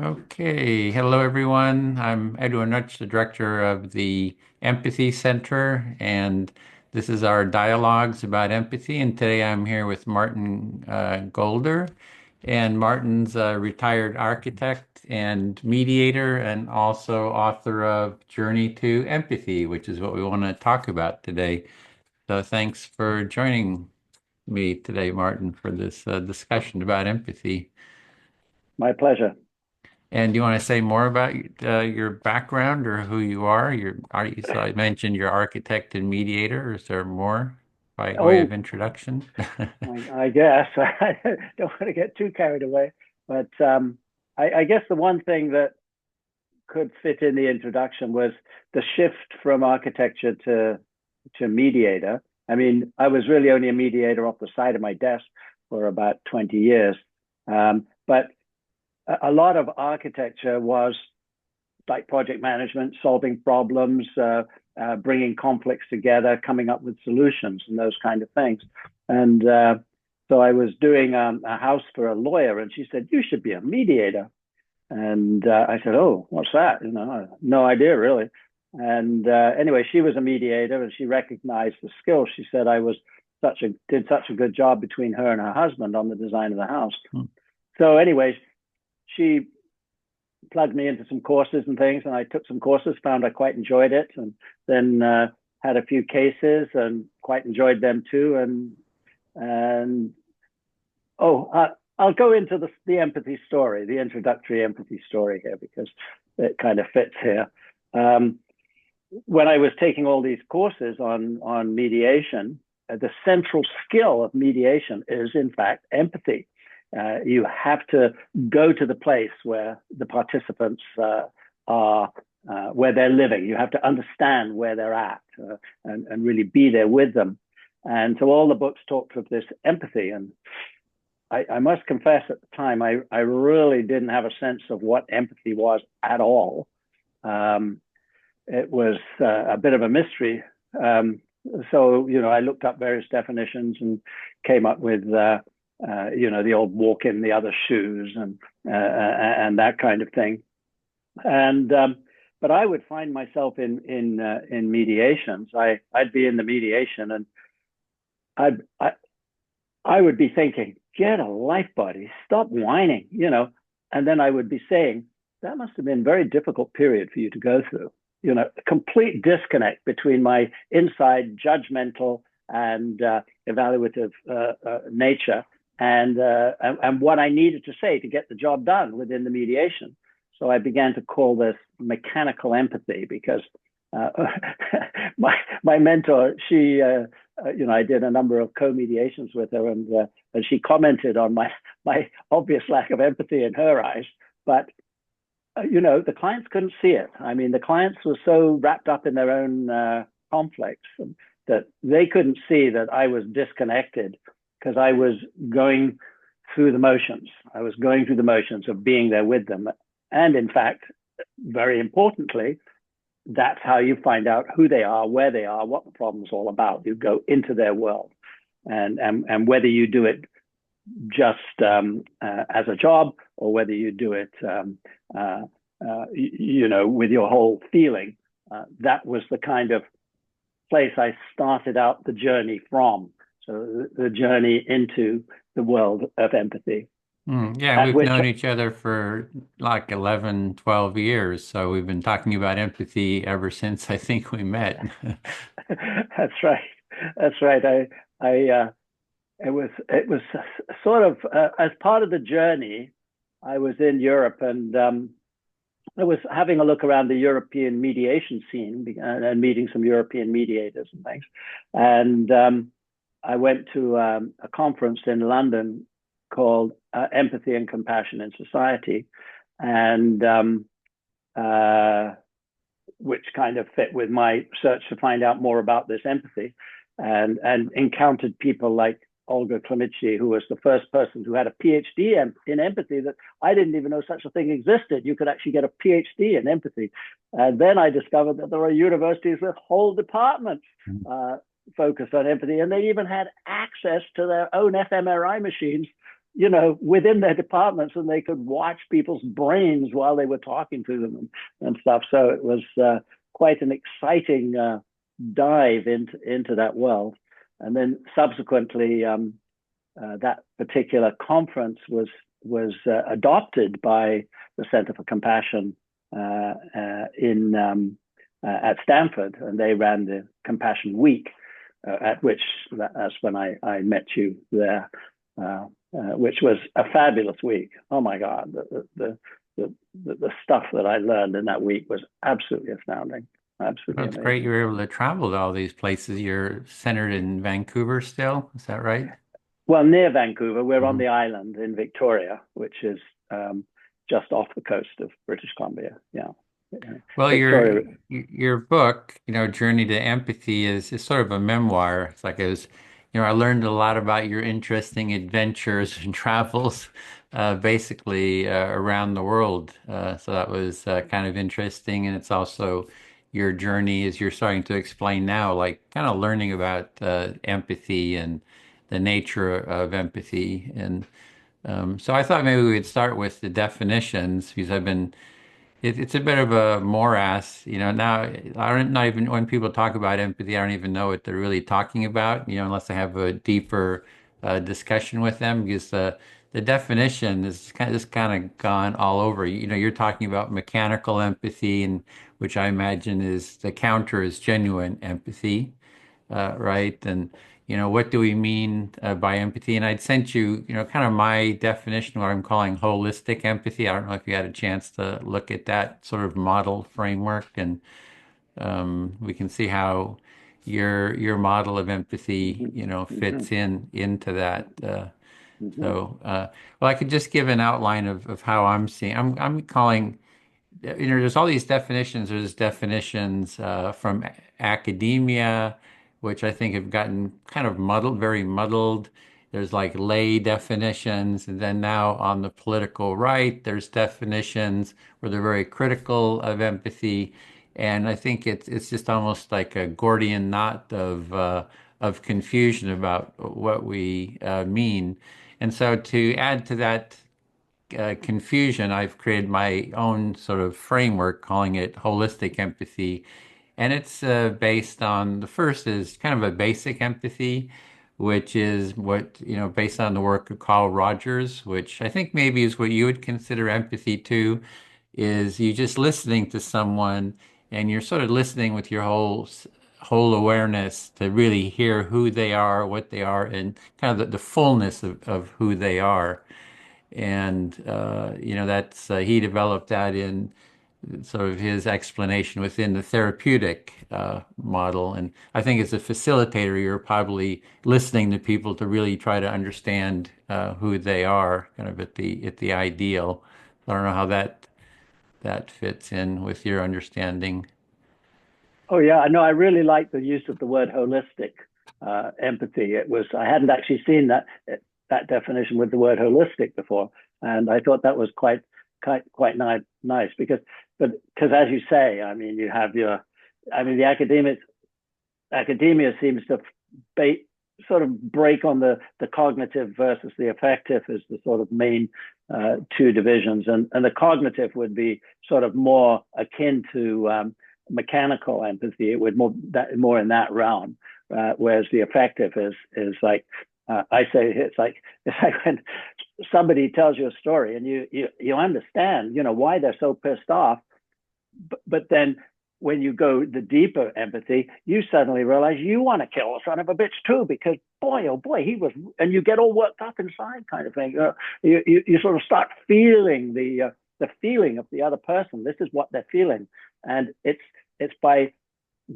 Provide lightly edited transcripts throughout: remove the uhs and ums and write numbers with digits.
Okay, hello everyone. I'm Edwin Rutsch, the director of the Empathy Center, and this is our dialogues about empathy. And today I'm here with Martin Golder, and Martin's a retired architect and mediator, and also author of Journey to Empathy, which is what we want to talk about today. So thanks for joining me today, Martin, for this discussion about empathy. My pleasure. And do you want to say more about your background or who you are? So I mentioned you're architect and mediator. Is there more by way of Oh, introduction? I guess I don't want to get too carried away, but I guess the one thing that could fit in the introduction was the shift from architecture to mediator. I mean, I was really only a mediator off the side of my desk for about 20 years, but a lot of architecture was like project management, solving problems, bringing conflicts together, coming up with solutions, and those kind of things. And so I was doing a house for a lawyer, and she said, "You should be a mediator." And I said, "Oh, what's that?" No idea really. And anyway, she was a mediator, and she recognized the skill. She said I was did such a good job between her and her husband on the design of the house. So, anyways, she plugged me into some courses and things, and I took some courses, found I quite enjoyed it, and then had a few cases and quite enjoyed them too. And oh, I'll go into the empathy story, the introductory empathy story here because it kind of fits here. Um, when I was taking all these courses on mediation, the central skill of mediation is in fact empathy. You have to go to the place where the participants are, where they're living. You have to understand where they're at and really be there with them. And so all the books talked of this empathy. And I must confess at the time, I really didn't have a sense of what empathy was at all. Um, it was a bit of a mystery. I looked up various definitions and came up with the old walk in the other shoes and that kind of thing. And but I would find myself in mediations. I'd be in the mediation, and I'd, I I would be thinking, get a life, buddy, stop whining. And then I would be saying, that must have been a very difficult period for you to go through. Complete disconnect between my inside judgmental and evaluative nature and what I needed to say to get the job done within the mediation. So I began to call this mechanical empathy because uh, my mentor, I did a number of co-mediations with her, and she commented on my obvious lack of empathy in her eyes. But the clients couldn't see it. I mean, the clients were so wrapped up in their own conflicts that they couldn't see that I was disconnected because I was going through the motions. I was going through the motions of being there with them. And in fact, very importantly, that's how you find out who they are, where they are, what the problem's all about. You go into their world, and whether you do it just as a job or whether you do it, with your whole feeling. That was the kind of place I started out the journey from. So the journey into the world of empathy, Yeah, at we've which known each other for like 11, 12 years. So we've been talking about empathy ever since I think we met. that's right. That's right. It was sort of as part of the journey. I was in Europe, and I was having a look around the European mediation scene and meeting some European mediators and things. And I went to a conference in London called Empathy and Compassion in Society, and uh, which kind of fit with my search to find out more about this empathy, and encountered people like Olga Klimici, who was the first person who had a PhD in empathy that I didn't even know such a thing existed. You could actually get a PhD in empathy. And then I discovered that there are universities with whole departments focused on empathy, and they even had access to their own fMRI machines within their departments, and they could watch people's brains while they were talking to them and stuff. So it was quite an exciting dive into that world. And then subsequently, that particular conference was adopted by the Center for Compassion in at Stanford, and they ran the Compassion Week, at which that's when I met you there, which was a fabulous week. Oh my God, the stuff that I learned in that week was absolutely astounding, Well, absolutely it's great you amazing. were able to travel to all these places. You're centered in Vancouver still, is that right? Well, near Vancouver, we're on Mhm. the island in Victoria, which is just off the coast of British Columbia. Yeah, Well, Victoria. your book, Journey to Empathy is sort of a memoir. It's like I learned a lot about your interesting adventures and travels, basically around the world. So that was kind of interesting, and it's also your journey as you're starting to explain now, like kind of learning about empathy and the nature of empathy. And so I thought maybe we'd start with the definitions because it's a bit of a morass, Now, I don't not even when people talk about empathy, I don't even know what they're really talking about, unless I have a deeper discussion with them, because the definition is kind of gone all over. You're talking about mechanical empathy, and which I imagine is the counter is genuine empathy, right? And what do we mean by empathy? And I'd sent you, kind of my definition, what I'm calling holistic empathy. I don't know if you had a chance to look at that sort of model framework, and we can see how your model of empathy, Mhm, mhm, fits into that. mhm, Well, I could just give an outline of how I'm seeing. I'm calling there's all these definitions. There's definitions from academia, which I think have gotten kind of muddled, very muddled. There's like lay definitions, and then now on the political right, there's definitions where they're very critical of empathy, and I think it's just almost like a Gordian knot of confusion about what we mean. And so to add to that confusion, I've created my own sort of framework calling it holistic empathy. And it's based on the first is kind of a basic empathy, which is what, based on the work of Carl Rogers, which I think maybe is what you would consider empathy too, is you just listening to someone and you're sort of listening with your whole awareness to really hear who they are, what they are, and kind of the fullness of who they are. And that's he developed that in sort of his explanation within the therapeutic model. And I think as a facilitator, you're probably listening to people to really try to understand who they are, kind of at the ideal. I don't know how that fits in with your understanding. Oh yeah, no, I really like the use of the word holistic empathy. I hadn't actually seen that definition with the word holistic before, and I thought that was quite nice because as you say, I mean, you have the academia seems to ba- sort of break on the cognitive versus the affective as the sort of main two divisions, and the cognitive would be sort of more akin to mechanical empathy. It would more in that realm, whereas the affective is like I say it's like when somebody tells you a story and you understand why they're so pissed off, but then when you go the deeper empathy, you suddenly realize you want to kill a son of a bitch too, because boy, oh boy, he was, and you get all worked up inside, kind of thing. You sort of start feeling the feeling of the other person. This is what they're feeling, and it's by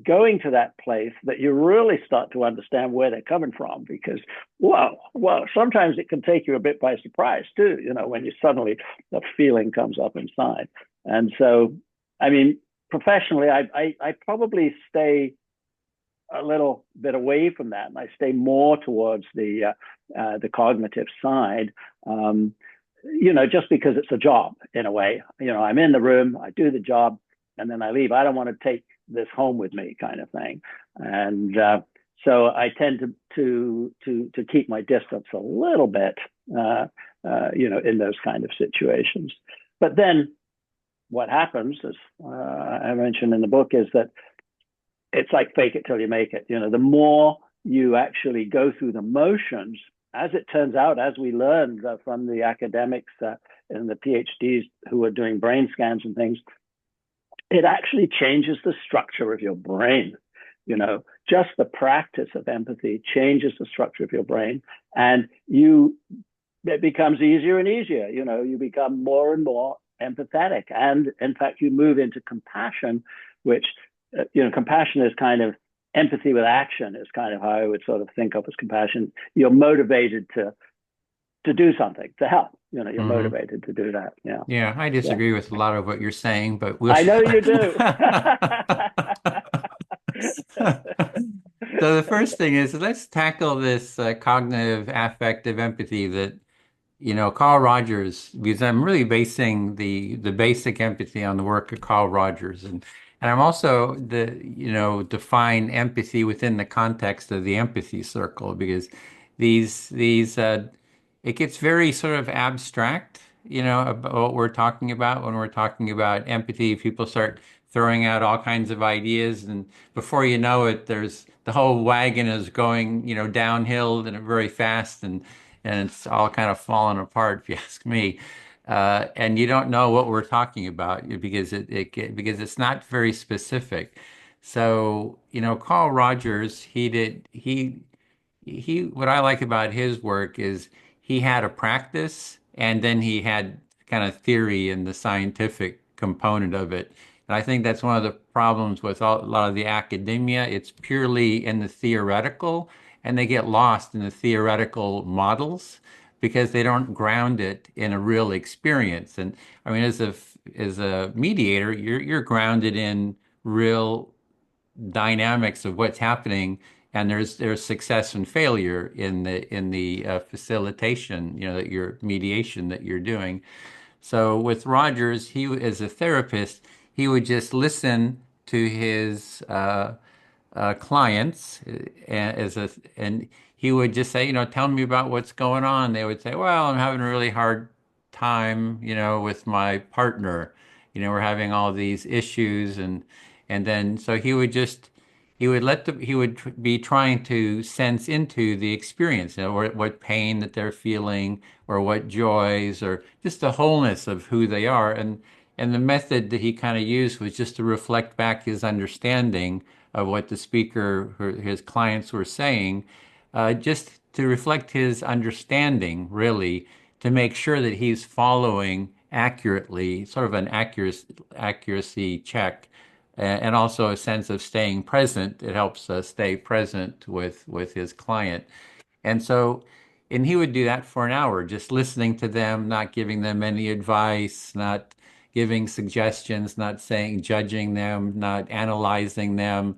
going to that place that you really start to understand where they're coming from. Because well, sometimes it can take you a bit by surprise too. When you suddenly the feeling comes up inside, and so I mean professionally, I probably stay a little bit away from that, and I stay more towards the cognitive side. Just because it's a job in a way. I'm in the room, I do the job, and then I leave. I don't want to take this home with me, kind of thing. And so I tend to keep my distance a little bit in those kind of situations. But then what happens, as I mentioned in the book, is that it's like fake it till you make it. The more you actually go through the motions, as it turns out, as we learned from the academics and the PhDs who are doing brain scans and things, it actually changes the structure of your brain. Just the practice of empathy changes the structure of your brain, and it becomes easier and easier. You become more and more empathetic, and in fact, you move into compassion, which compassion is kind of empathy with action. Is kind of how I would sort of think of as compassion. You're motivated to do something to help. You're Hmm. motivated to do that. Yeah, Yeah, I yeah. disagree with a lot of what you're saying, but we'll. I know you do. So the first thing is let's tackle this cognitive affective empathy that Carl Rogers, because I'm really basing the basic empathy on the work of Carl Rogers, and I'm also define empathy within the context of the empathy circle because these it gets very sort of abstract, about what we're talking about when we're talking about empathy. People start throwing out all kinds of ideas, and before you know it, there's the whole wagon is going, downhill and very fast, and it's all kind of falling apart, if you ask me. And you don't know what we're talking about because because it's not very specific. So, Carl Rogers, what I like about his work is he had a practice and then he had kind of theory and the scientific component of it. And I think that's one of the problems with a lot of the academia. It's purely in the theoretical, and they get lost in the theoretical models because they don't ground it in a real experience. And I mean, as a mediator, you're grounded in real dynamics of what's happening, and there's success and failure in the facilitation, that your mediation that you're doing. So with Rogers, he as a therapist, he would just listen to his clients and he would just say, tell me about what's going on. They would say, well, I'm having a really hard time, with my partner. We're having all these issues and then so he would be trying to sense into the experience, what pain that they're feeling or what joys or just the wholeness of who they are. And the method that he kind of used was just to reflect back his understanding of what the speaker, his clients were saying, just to reflect his understanding, really, to make sure that he's following accurately, sort of an accuracy check, and also a sense of staying present. It helps us stay present with his client. And so, and he would do that for an hour, just listening to them, not giving them any advice, not giving suggestions, not saying, judging them, not analyzing them.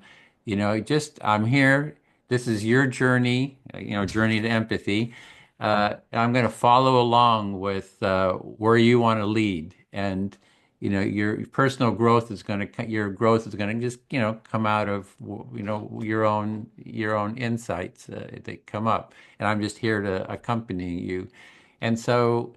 Just, I'm here. This is your journey, journey to empathy. And I'm going to follow along with where you want to lead. And your personal growth is going to your growth is going to just come out of your own insights that come up, and I'm just here to accompany you. And so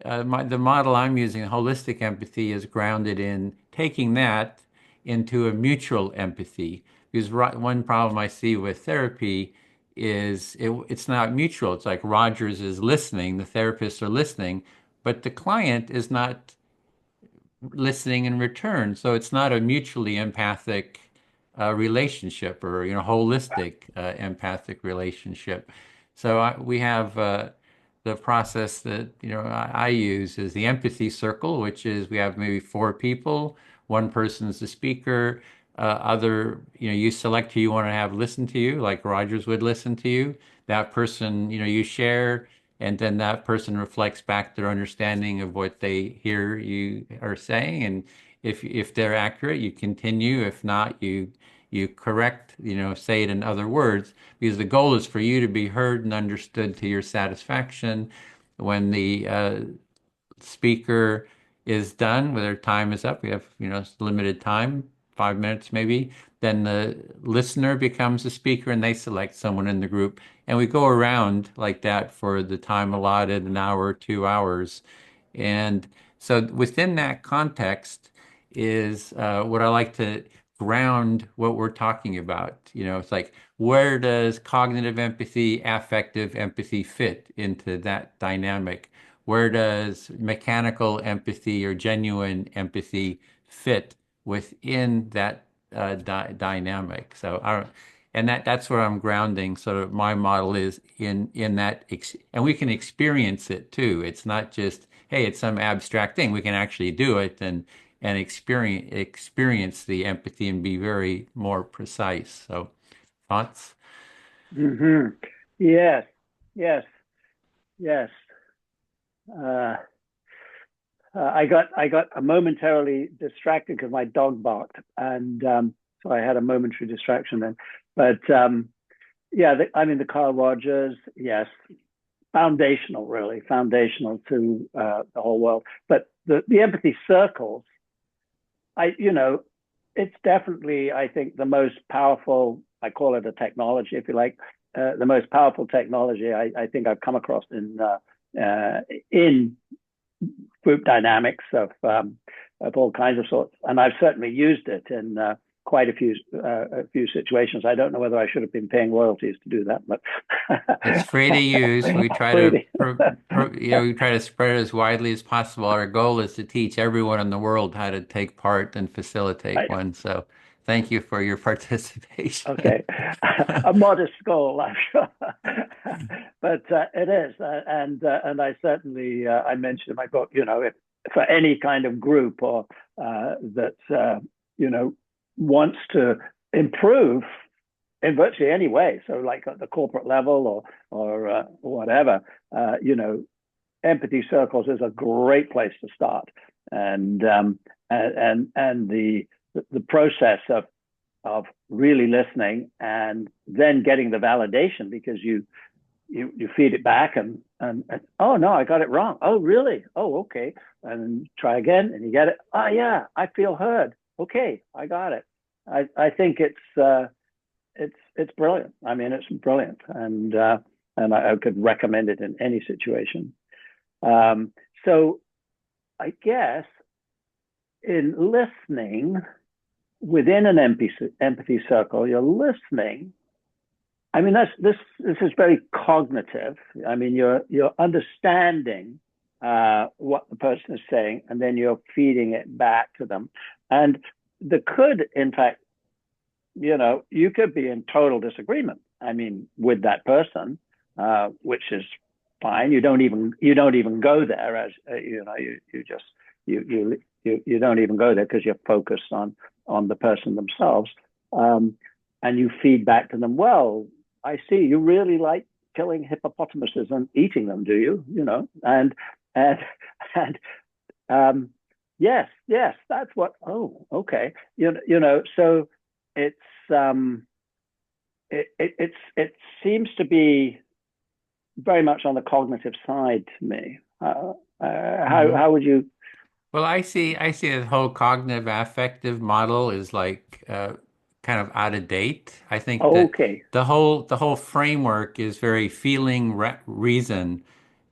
the model I'm using, holistic empathy, is grounded in taking that into a mutual empathy, because one problem I see with therapy is it's not mutual. It's like Rogers is listening, the therapists are listening, but the client is not listening in return. So it's not a mutually empathic relationship, or holistic empathic relationship. So we have the process that I use is the empathy circle, which is we have maybe four people. One person's the speaker. Other, you select who you want to have listen to you, like Rogers would listen to you. That person, you share, and then that person reflects back their understanding of what they hear you are saying. And if they're accurate, you continue. If not, you correct, say it in other words, because the goal is for you to be heard and understood to your satisfaction. When the speaker is done, where their time is up, we have limited time, 5 minutes maybe. Then the listener becomes the speaker and they select someone in the group. And we go around like that for the time allotted, an hour, 2 hours. And so within that context is what I like to ground what we're talking about. It's like, where does cognitive empathy, affective empathy fit into that dynamic? Where does mechanical empathy or genuine empathy fit within that dynamic? So and that's where I'm grounding. Sort of my model is in that, and we can experience it too. It's not just, hey, it's some abstract thing. We can actually do it and experience the empathy and be very more precise. So, thoughts? Hmm. Yes, yes, yes. Uh, I got momentarily distracted because my dog barked, and so I had a momentary distraction then. But yeah, I mean the Carl Rogers, yes, foundational, really foundational to the whole world. But the empathy circles, it's definitely, I think, the most powerful. I call it a technology, if you like, the most powerful technology I think I've come across in group dynamics of all kinds of sorts, and I've certainly used it in quite a few situations. I don't know whether I should have been paying royalties to do that, but It's free to use. We try to, really, we try to spread it as widely as possible. Our goal is to teach everyone in the world how to take part and facilitate right. one. So, thank you for your participation. Okay, a modest goal, I'm sure, but it is, and I certainly I mentioned in my book, if for any kind of group or that wants to improve in virtually any way, so like at the corporate level or whatever, empathy circles is a great place to start, and the process of really listening and then getting the validation because you feed it back and oh no, I got it wrong. Oh really? Oh okay. And try again and you get it. Oh yeah, I feel heard. Okay, I got it. I think it's brilliant. I mean it's brilliant and I could recommend it in any situation. So I guess in listening within an empathy circle, you're listening. I mean, this is very cognitive. I mean, you're understanding what the person is saying, and then you're feeding it back to them. And there could, in fact, you could be in total disagreement. I mean, with that person, which is fine. You don't even go there as you just you don't even go there because you're focused on the person themselves, and you feed back to them. Well, I see you really like killing hippopotamuses and eating them, do you? And and yes, yes, that's what. Oh, okay. So it's it seems to be very much on the cognitive side to me. Mhm. How would you? Well, I see the whole cognitive affective model is like kind of out of date. I think Oh, that okay, the whole framework is very feeling reason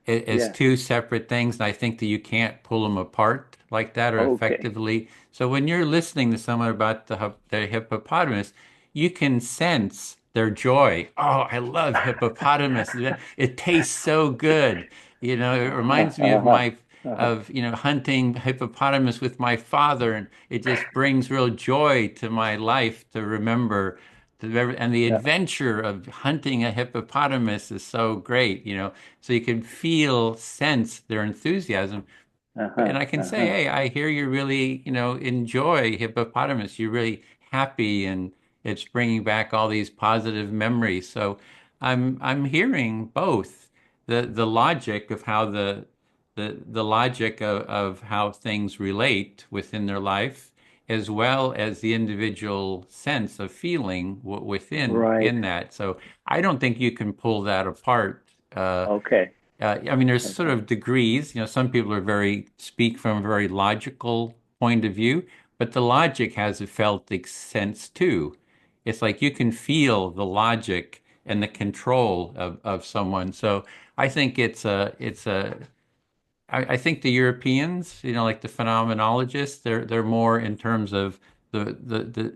as yes, two separate things, and I think that you can't pull them apart like that or okay, effectively. So when you're listening to someone about the hippopotamus, you can sense their joy. Oh, I love hippopotamus. It tastes so good. It reminds me of uh-huh, my uh-huh, of hunting hippopotamus with my father, and it just brings real joy to my life to remember. And the yeah, adventure of hunting a hippopotamus is so great, so you can sense their enthusiasm. uh-huh, And I can say, uh-huh, hey, I hear you really, enjoy hippopotamus. You're really happy and it's bringing back all these positive memories. So I'm hearing both the logic of how the logic of how things relate within their life, as well as the individual sense of feeling within right, in that. So I don't think you can pull that apart. okay, I mean, there's sort okay, of degrees. Some people speak from a very logical point of view, but the logic has a felt sense too. It's like you can feel the logic and the control of someone. So I think I think the Europeans, like the phenomenologists, they're more in terms of the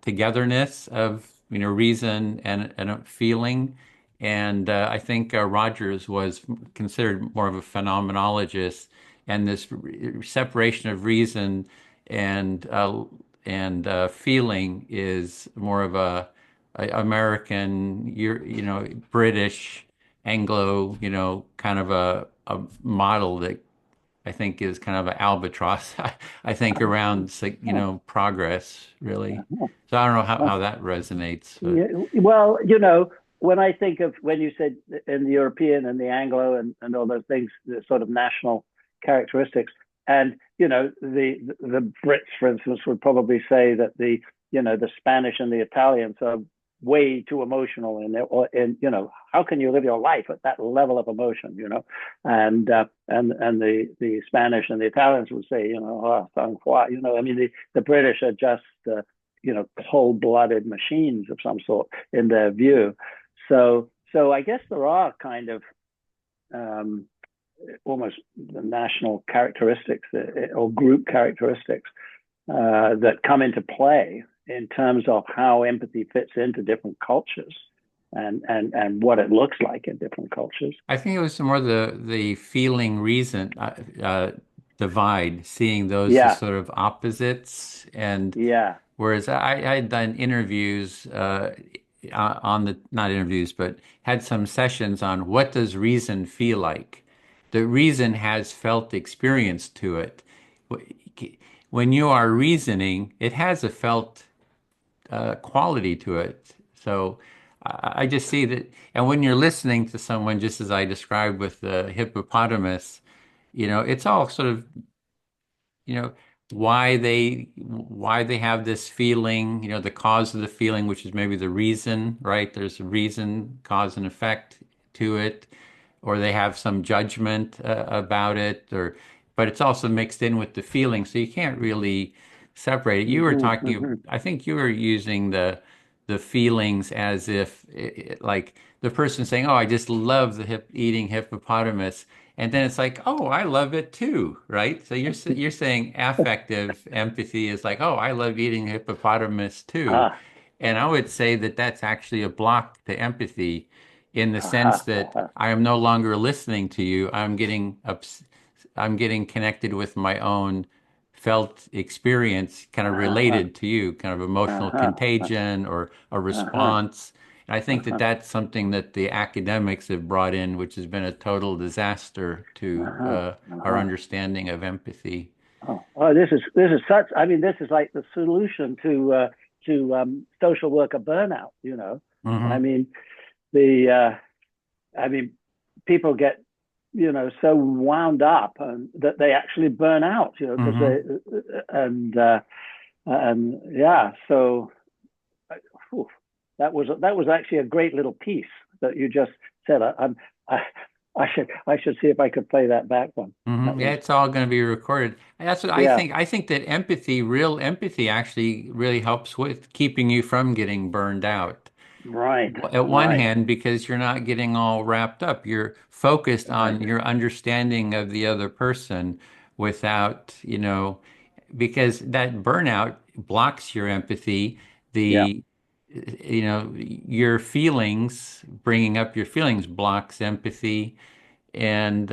togetherness of reason and a feeling, and I think Rogers was considered more of a phenomenologist, and this separation of reason and feeling is more of a American, British. Anglo, kind of a model that I think is kind of an albatross, I think, around, progress, really. So I don't know how that resonates, but Yeah, well, when I think of when you said in the European and the Anglo and all those things, the sort of national characteristics, and the Brits, for instance, would probably say that the Spanish and the Italians are way too emotional in there, or how can you live your life at that level of emotion, and the Spanish and the Italians would say, oh, sang froid, I mean the British are just cold-blooded machines of some sort in their view. So I guess there are kind of um, almost the national characteristics or group characteristics that come into play in terms of how empathy fits into different cultures and what it looks like in different cultures. I think it was more the feeling reason divide, seeing those as Yeah, sort of opposites, and yeah. whereas I had done interviews on the not interviews, but had some sessions on what does reason feel like. The reason has felt experience to it. When you are reasoning, it has a felt quality to it. So I just see that, and when you're listening to someone, just as I described with the hippopotamus, it's all sort of you know why they have this feeling, the cause of the feeling, which is maybe the reason, right? There's a reason, cause and effect to it, or they have some judgment about it, or but it's also mixed in with the feeling, so you can't really separate it. You were Mm-hmm, talking, mm-hmm. I think you were using the feelings as if like the person saying, "Oh, I just love the eating hippopotamus." And then it's like, "Oh, I love it too," right? So you're saying affective empathy is like, "Oh, I love eating hippopotamus too." Ah, And I would say that that's actually a block to empathy in the sense aha, that aha, I am no longer listening to you. I'm getting connected with my own felt experience, kind of aha, related to you, kind of emotional aha, contagion or a aha, response. And I think that aha, that's something that the academics have brought in, which has been a total disaster to aha, our aha. understanding of empathy. Oh, this is such. I mean, this is like the solution to social worker burnout. I Hmm. mean, the I mean, people get so wound up and that they actually burn out. Because they Hmm. and uh, and yeah. So whew, that was actually a great little piece that you just said. I I should see if I could play that back one. That Yeah, was it's all going to be recorded. And that's what I yeah. think. I think that empathy, real empathy, actually really helps with keeping you from getting burned out. Right, At one right, hand, because you're not getting all wrapped up, you're focused right. on your understanding of the other person without, because that burnout blocks your empathy. Yeah. The, your feelings, bringing up your feelings blocks empathy, and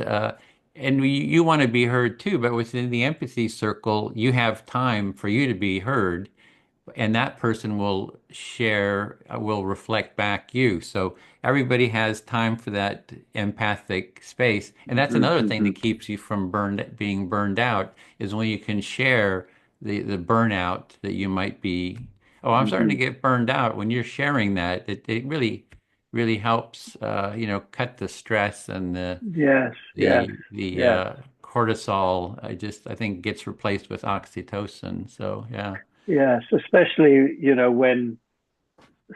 you want to be heard too, but within the empathy circle, you have time for you to be heard, and that person will share, will reflect back you. So everybody has time for that empathic space, and that's Hmm, another thing hmm. that keeps you from being burned out is when you can share the burnout that you might be. Oh, I'm starting to Hmm. get burned out. When you're sharing that, it really helps, cut the stress and Yes, yes, the yes, cortisol. I think gets replaced with oxytocin. So yeah. yes. Especially, when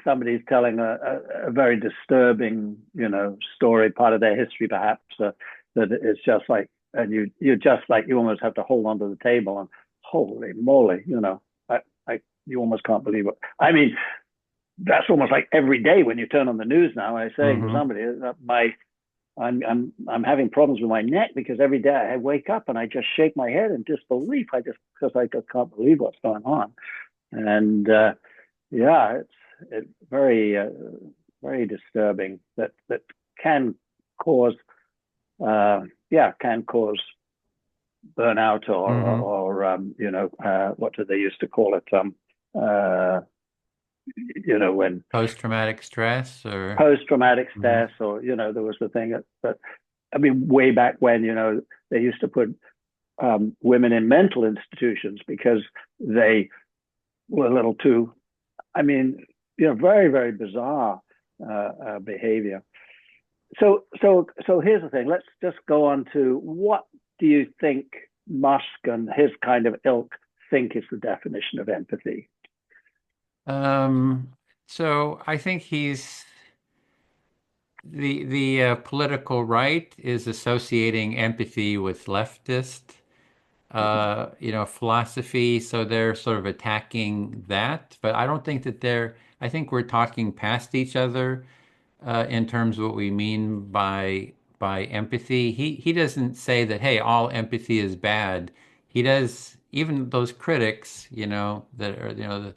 somebody's telling a very disturbing, story, part of their history, perhaps, that it's just like, and you just like, you almost have to hold onto the table and holy moly, you almost can't believe it. I mean, that's almost like every day when you turn on the news now. I was saying to Hmm. somebody that I'm having problems with my neck because every day I wake up and I just shake my head in disbelief. Because I just can't believe what's going on. And yeah, it's very disturbing that can cause can cause burnout Hmm. what do they used to call it uh, when Post-traumatic stress or post-traumatic Mhm. stress, or there was the thing that I mean, way back when they used to put women in mental institutions because they were a little too, I mean, very, very bizarre behavior. So here's the thing. Let's just go on to what do you think Musk and his kind of ilk think is the definition of empathy? Um, so I think he's the political right is associating empathy with leftist philosophy, so they're sort of attacking that. But I don't think that I think we're talking past each other in terms of what we mean by empathy. He doesn't say that, hey, all empathy is bad. He does, even those critics, that are,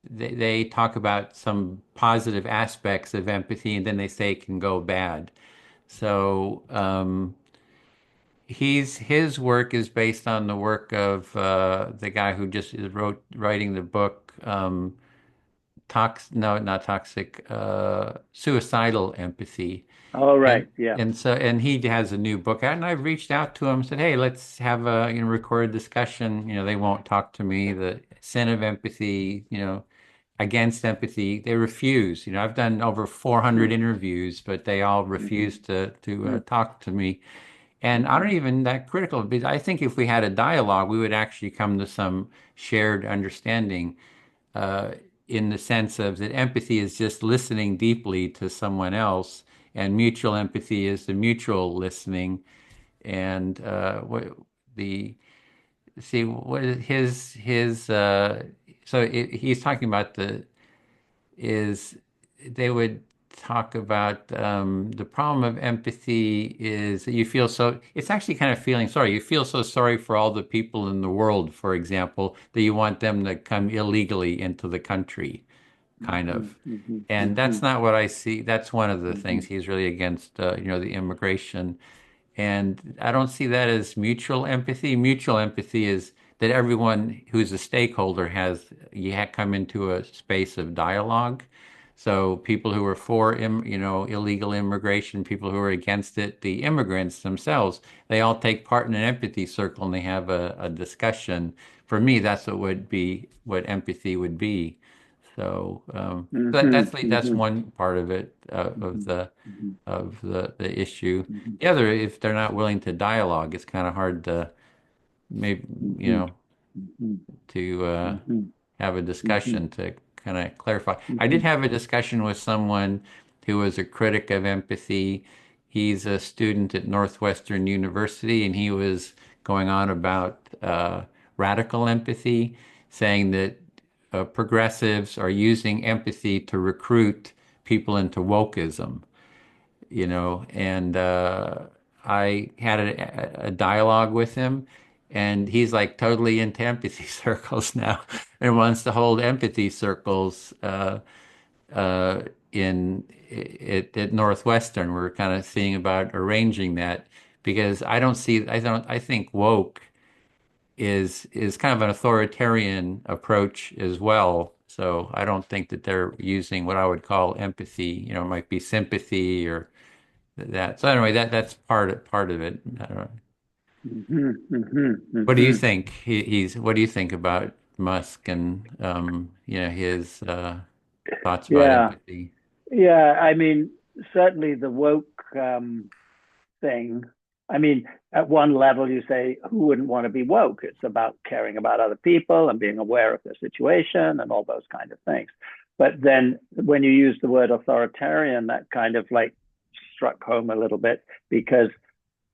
they talk about some positive aspects of empathy and then they say it can go bad. So his work is based on the work of the guy who just is writing the book no, not toxic, suicidal empathy. All And right. Yeah. and he has a new book out, and I've reached out to him, said, "Hey, let's have a record discussion." They won't talk to me. The sin of empathy, against empathy, they refuse. I've done over 400 Mm-hmm. interviews, but they all Mm-hmm. refuse to talk to me. And I'm not even that critical because I think if we had a dialogue, we would actually come to some shared understanding uh, in the sense of that empathy is just listening deeply to someone else, and mutual empathy is the mutual listening. And what the see what his so he's talking about is they would talk about the problem of empathy is that you feel so, it's actually kind of feeling sorry. You feel so sorry for all the people in the world, for example, that you want them to come illegally into the country, kind Mm-hmm. of. Mm-hmm. And Mm-hmm. that's not what I see. That's one of the Mm-hmm. things he's really against, the immigration. And I don't see that as mutual empathy. Mutual empathy is that everyone who's a stakeholder come into a space of dialogue. So people who are for, illegal immigration, people who are against it, the immigrants themselves, they all take part in an empathy circle and they have a discussion. For me, that's what empathy would be. So Mm-hmm. that's Mm-hmm. one part of it Mm-hmm. Mm-hmm. of the issue. Mm-hmm. The other, if they're not willing to dialogue, it's kind of hard to maybe you Mm-hmm. know to Mm-hmm. have a Mm-hmm. discussion to kind of clarify. I did Mm-hmm. have a discussion with someone who was a critic of empathy. He's a student at Northwestern University, and he was going on about radical empathy, saying that progressives are using empathy to recruit people into wokeism, and I had a dialogue with him, and he's like totally into empathy circles now and wants to hold empathy circles uh, in at Northwestern. We're kind of seeing about arranging that because I think woke is kind of an authoritarian approach as well. So I don't think that they're using what I would call empathy. It might be sympathy or that. So anyway, that's part of it. I don't know. Mm-hmm. Mm-hmm. What do you Mm-hmm. think? What do you think about Musk and his thoughts about Yeah. empathy? Yeah. I mean, certainly the woke thing. I mean, at one level, you say, who wouldn't want to be woke? It's about caring about other people and being aware of their situation and all those kind of things. But then when you use the word authoritarian, that kind of like struck home a little bit because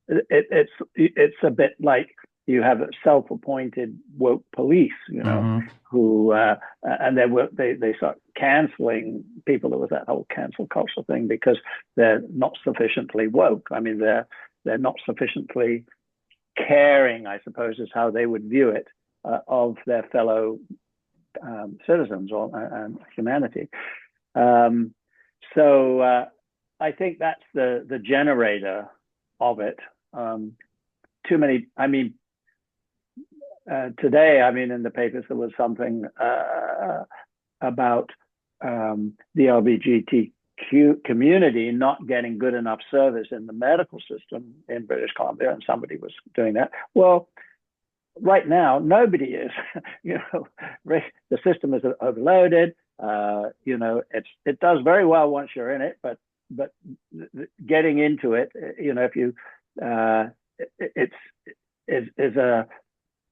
it's a bit like you have self-appointed woke police, Hmm. who and they start canceling people. There was that whole cancel culture thing because they're not sufficiently woke. I mean, they're not sufficiently caring, I suppose, is how they would view it, of their fellow citizens or humanity. Um, so I think that's the generator of it. Um, Too many. I mean, today, I mean, in the papers there was something about the LGBTQ community not getting good enough service in the medical system in British Columbia, and somebody was doing that. Well, right now, nobody is. The system is overloaded. It does very well once you're in it, but getting into it, if you, it's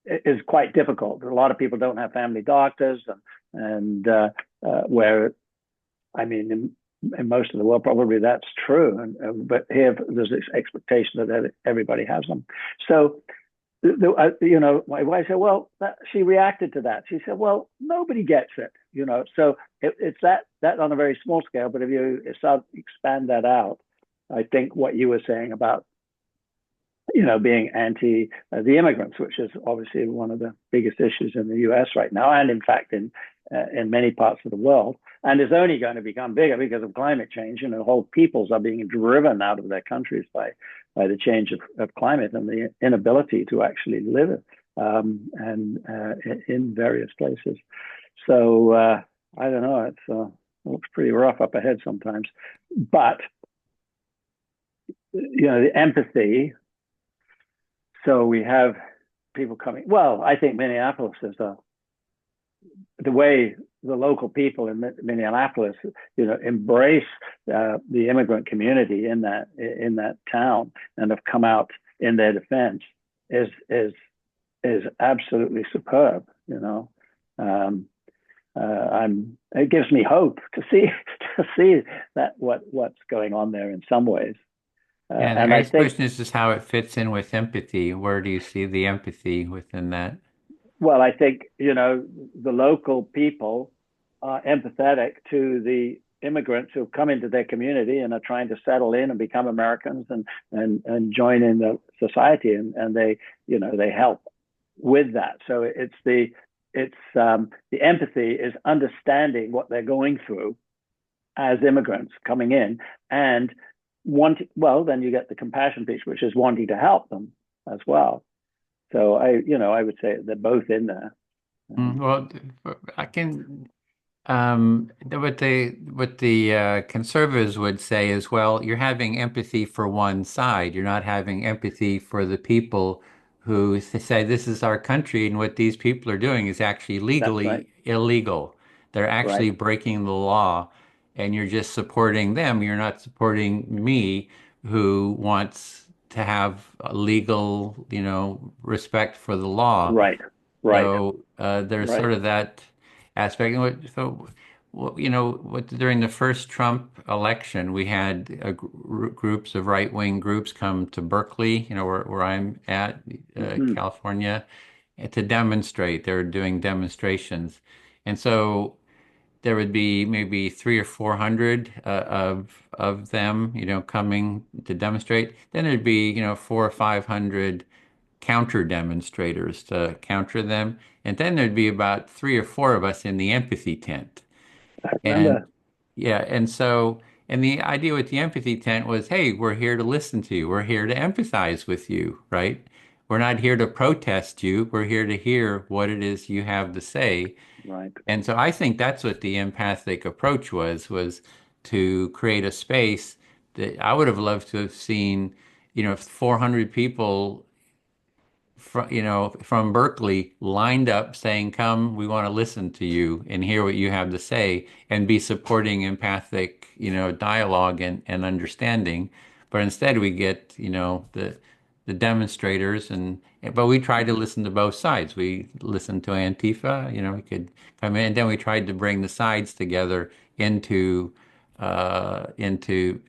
is quite difficult. A lot of people don't have family doctors, and where I mean, in most of the world, probably that's true. But here, there's this expectation that everybody has them. So my wife said, well, she reacted to that. She said, well, nobody gets it, So it's that on a very small scale. But if you start expand that out, I think what you were saying about, being anti the immigrants, which is obviously one of the biggest issues in the U.S. right now, and in fact in many parts of the world, and is only going to become bigger because of climate change. Whole peoples are being driven out of their countries by the change of climate and the inability to actually live and in various places. So I don't know. It looks pretty rough up ahead sometimes, but the empathy. So we have people coming. Well, I think Minneapolis is the way the local people in Minneapolis, embrace the immigrant community in that town and have come out in their defense is absolutely superb. It gives me hope to see that what's going on there in some ways. Yeah, the And I next think, question is just how it fits in with empathy. Where do you see the empathy within that? well, I think, the local people are empathetic to the immigrants who have come into their community and are trying to settle in and become Americans and join in the society, and they help with that. So the empathy is understanding what they're going through as immigrants coming in, and then you get the compassion piece, which is wanting to help them as well. So I would say they're both in there. Well, I can. What the conservatives would say is, well, you're having empathy for one side. You're not having empathy for the people who say this is our country, and what these people are doing is actually That's right. legally illegal. They're Right. actually breaking the law, and you're just supporting them. You're not supporting me, who wants to have a legal, respect for the law. Right. Right. So there's Right. sort of that aspect. During the first Trump election, we had groups of right-wing groups come to Berkeley, where I'm at, Mm-hmm. California, to demonstrate. They were doing demonstrations, and so there would be maybe 300 or 400 of them, coming to demonstrate. Then there'd be, 400 or 500 counter demonstrators to counter them. And then there'd be about 3 or 4 of us in the empathy tent. I And remember. yeah, and the idea with the empathy tent was, hey, we're here to listen to you. We're here to empathize with you, right? We're not here to protest you. We're here to hear what it is you have to say. Right. And so I think that's what the empathic approach was to create a space that I would have loved to have seen, 400 people from Berkeley lined up saying, come, we want to listen to you and hear what you have to say and be supporting empathic, dialogue and understanding. But instead we get, the demonstrators but we tried to listen to both sides. We listened to Antifa, we could come in, and then we tried to bring the sides together into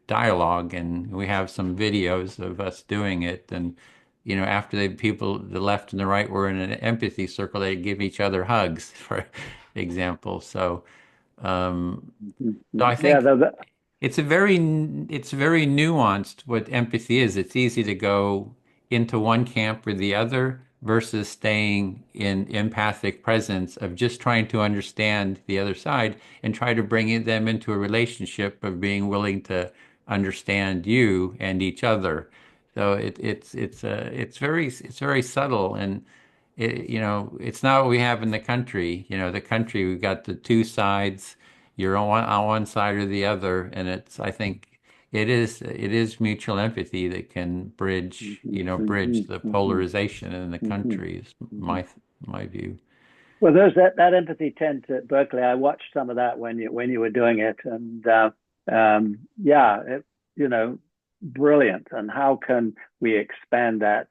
dialogue, and we have some videos of us doing it, and after the left and the right were in an empathy circle, they give each other hugs, for example. Um, so I Yeah, think it's very nuanced what empathy is. It's easy to go into one camp or the other versus staying in empathic presence of just trying to understand the other side and try to bring them into a relationship of being willing to understand you and each other. So it's very subtle, and it's not what we have in the country. The country, we've got the two sides. You're on one side or the other, and I think it is mutual empathy that can bridge the polarization in the country, is my view. well, there's that empathy tent at Berkeley. I watched some of that when you were doing it, and yeah, you know, brilliant. And how can we expand that,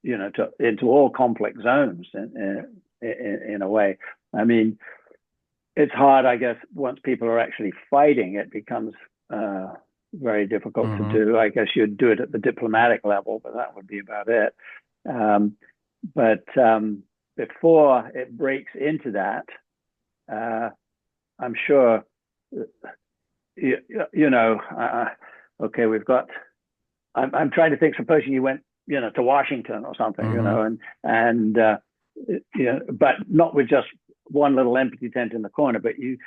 into all complex zones in a way? I mean, it's hard, I guess, once people are actually fighting, it becomes very difficult to Hmm. do. I guess you'd do it at the diplomatic level, but that would be about it. Um, but before it breaks into that, uh, I'm sure, you, you know, okay, we've got, I'm trying to think, supposing you went, to Washington or something, Hmm. and but not with just one little empathy tent in the corner, but you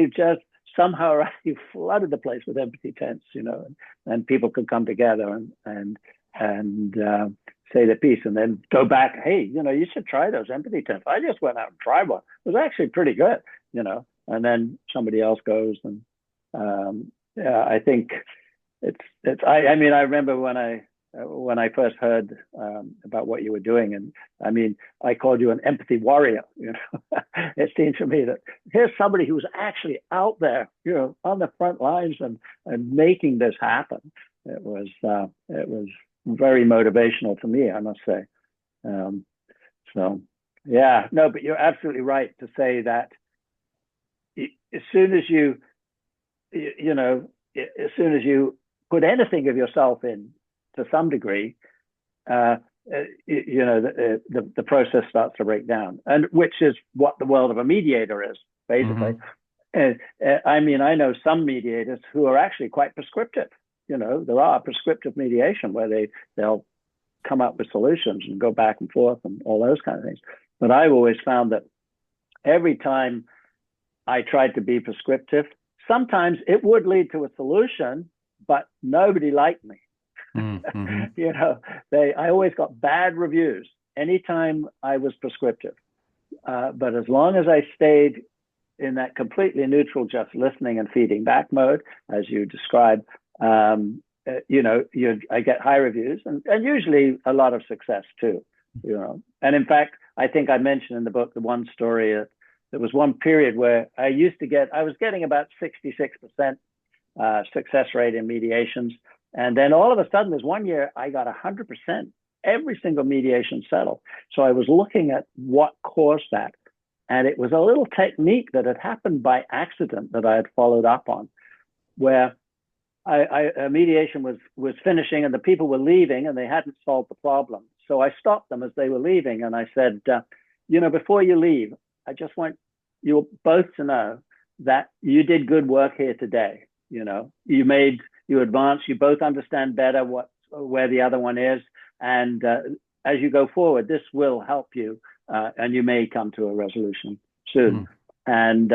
just somehow you flooded the place with empathy tents, and people could come together and say their piece, and then go back. Hey, you should try those empathy tents. I just went out and tried one. It was actually pretty good, And then somebody else goes, and yeah, I think it's. I mean, I remember when I first heard about what you were doing, and I mean, I called you an empathy warrior. It seems to me that here's somebody who's actually out there, on the front lines and making this happen. It was very motivational to me, I must say. Um, so, yeah, no, but you're absolutely right to say that as soon as you know, as soon as you put anything of yourself in to some degree, uh, the process starts to break down, and which is what the world of a mediator is basically. Hmm. I mean, I know some mediators who are actually quite prescriptive. There are prescriptive mediation where they'll come up with solutions and go back and forth and all those kind of things. But I've always found that every time I tried to be prescriptive, sometimes it would lead to a solution, but nobody liked me. Hmm. you know, I always got bad reviews anytime I was prescriptive. But as long as I stayed in that completely neutral, just listening and feeding back mode, as you described, I get high reviews and usually a lot of success too. And in fact, I think I mentioned in the book the one story. There was one period where I was getting about 66% success rate in mediations. And then all of a sudden, there's one year I got 100%. Every single mediation settled. So I was looking at what caused that. And it was a little technique that had happened by accident that I had followed up on, where a mediation was finishing and the people were leaving and they hadn't solved the problem. So I stopped them as they were leaving and I said, before you leave, I just want you both to know that you did good work here today. You advanced, you both understand better where the other one is. And as you go forward, this will help you and you may come to a resolution soon. And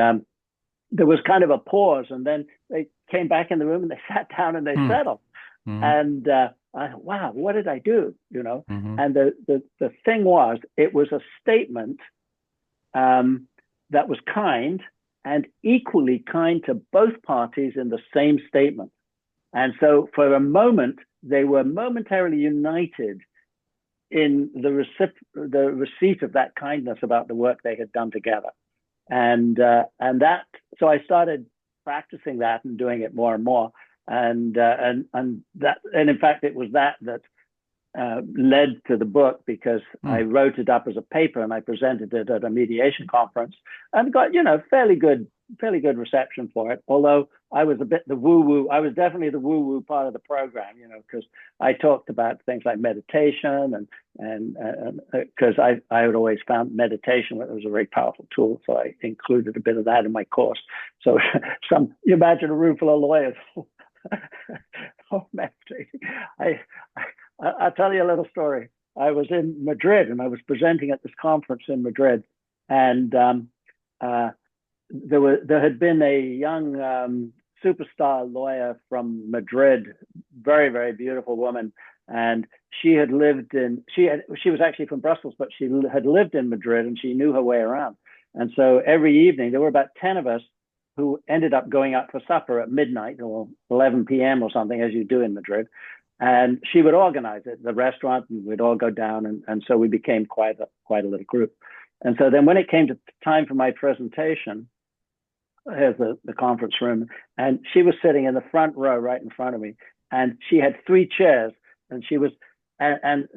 there was kind of a pause, and then they came back in the room and they sat down and they Hmm. settled. Hmm. And I thought, wow, what did I do? Hmm. And the thing was, it was a statement that was kind and equally kind to both parties in the same statement. And so for a moment, they were momentarily united in the receipt of that kindness about the work they had done together. And that, so I started practicing that and doing it more and more. And in fact, it was that led to the book, because I Hmm. wrote it up as a paper and I presented it at a mediation conference and got, fairly good fairly good reception for it. Although I was a bit the woo woo. I was definitely the woo woo part of the program, because I talked about things like meditation and because I had always found meditation was a very powerful tool, so I included a bit of that in my course. So you imagine a room full of lawyers. Oh, meditating. I, I'll tell you a little story. I was in Madrid and I was presenting at this conference in Madrid, and uh, there had been a young superstar lawyer from Madrid, very very beautiful woman, and she was actually from Brussels, but she had lived in Madrid and she knew her way around. And so every evening there were about 10 of us who ended up going out for supper at midnight or 11 p.m. or something, as you do in Madrid. And she would organize it, the restaurant, and we'd all go down. And so we became quite a little group. And so then when it came to time for my presentation, here's the conference room, and she was sitting in the front row right in front of me, and she had three chairs, and she was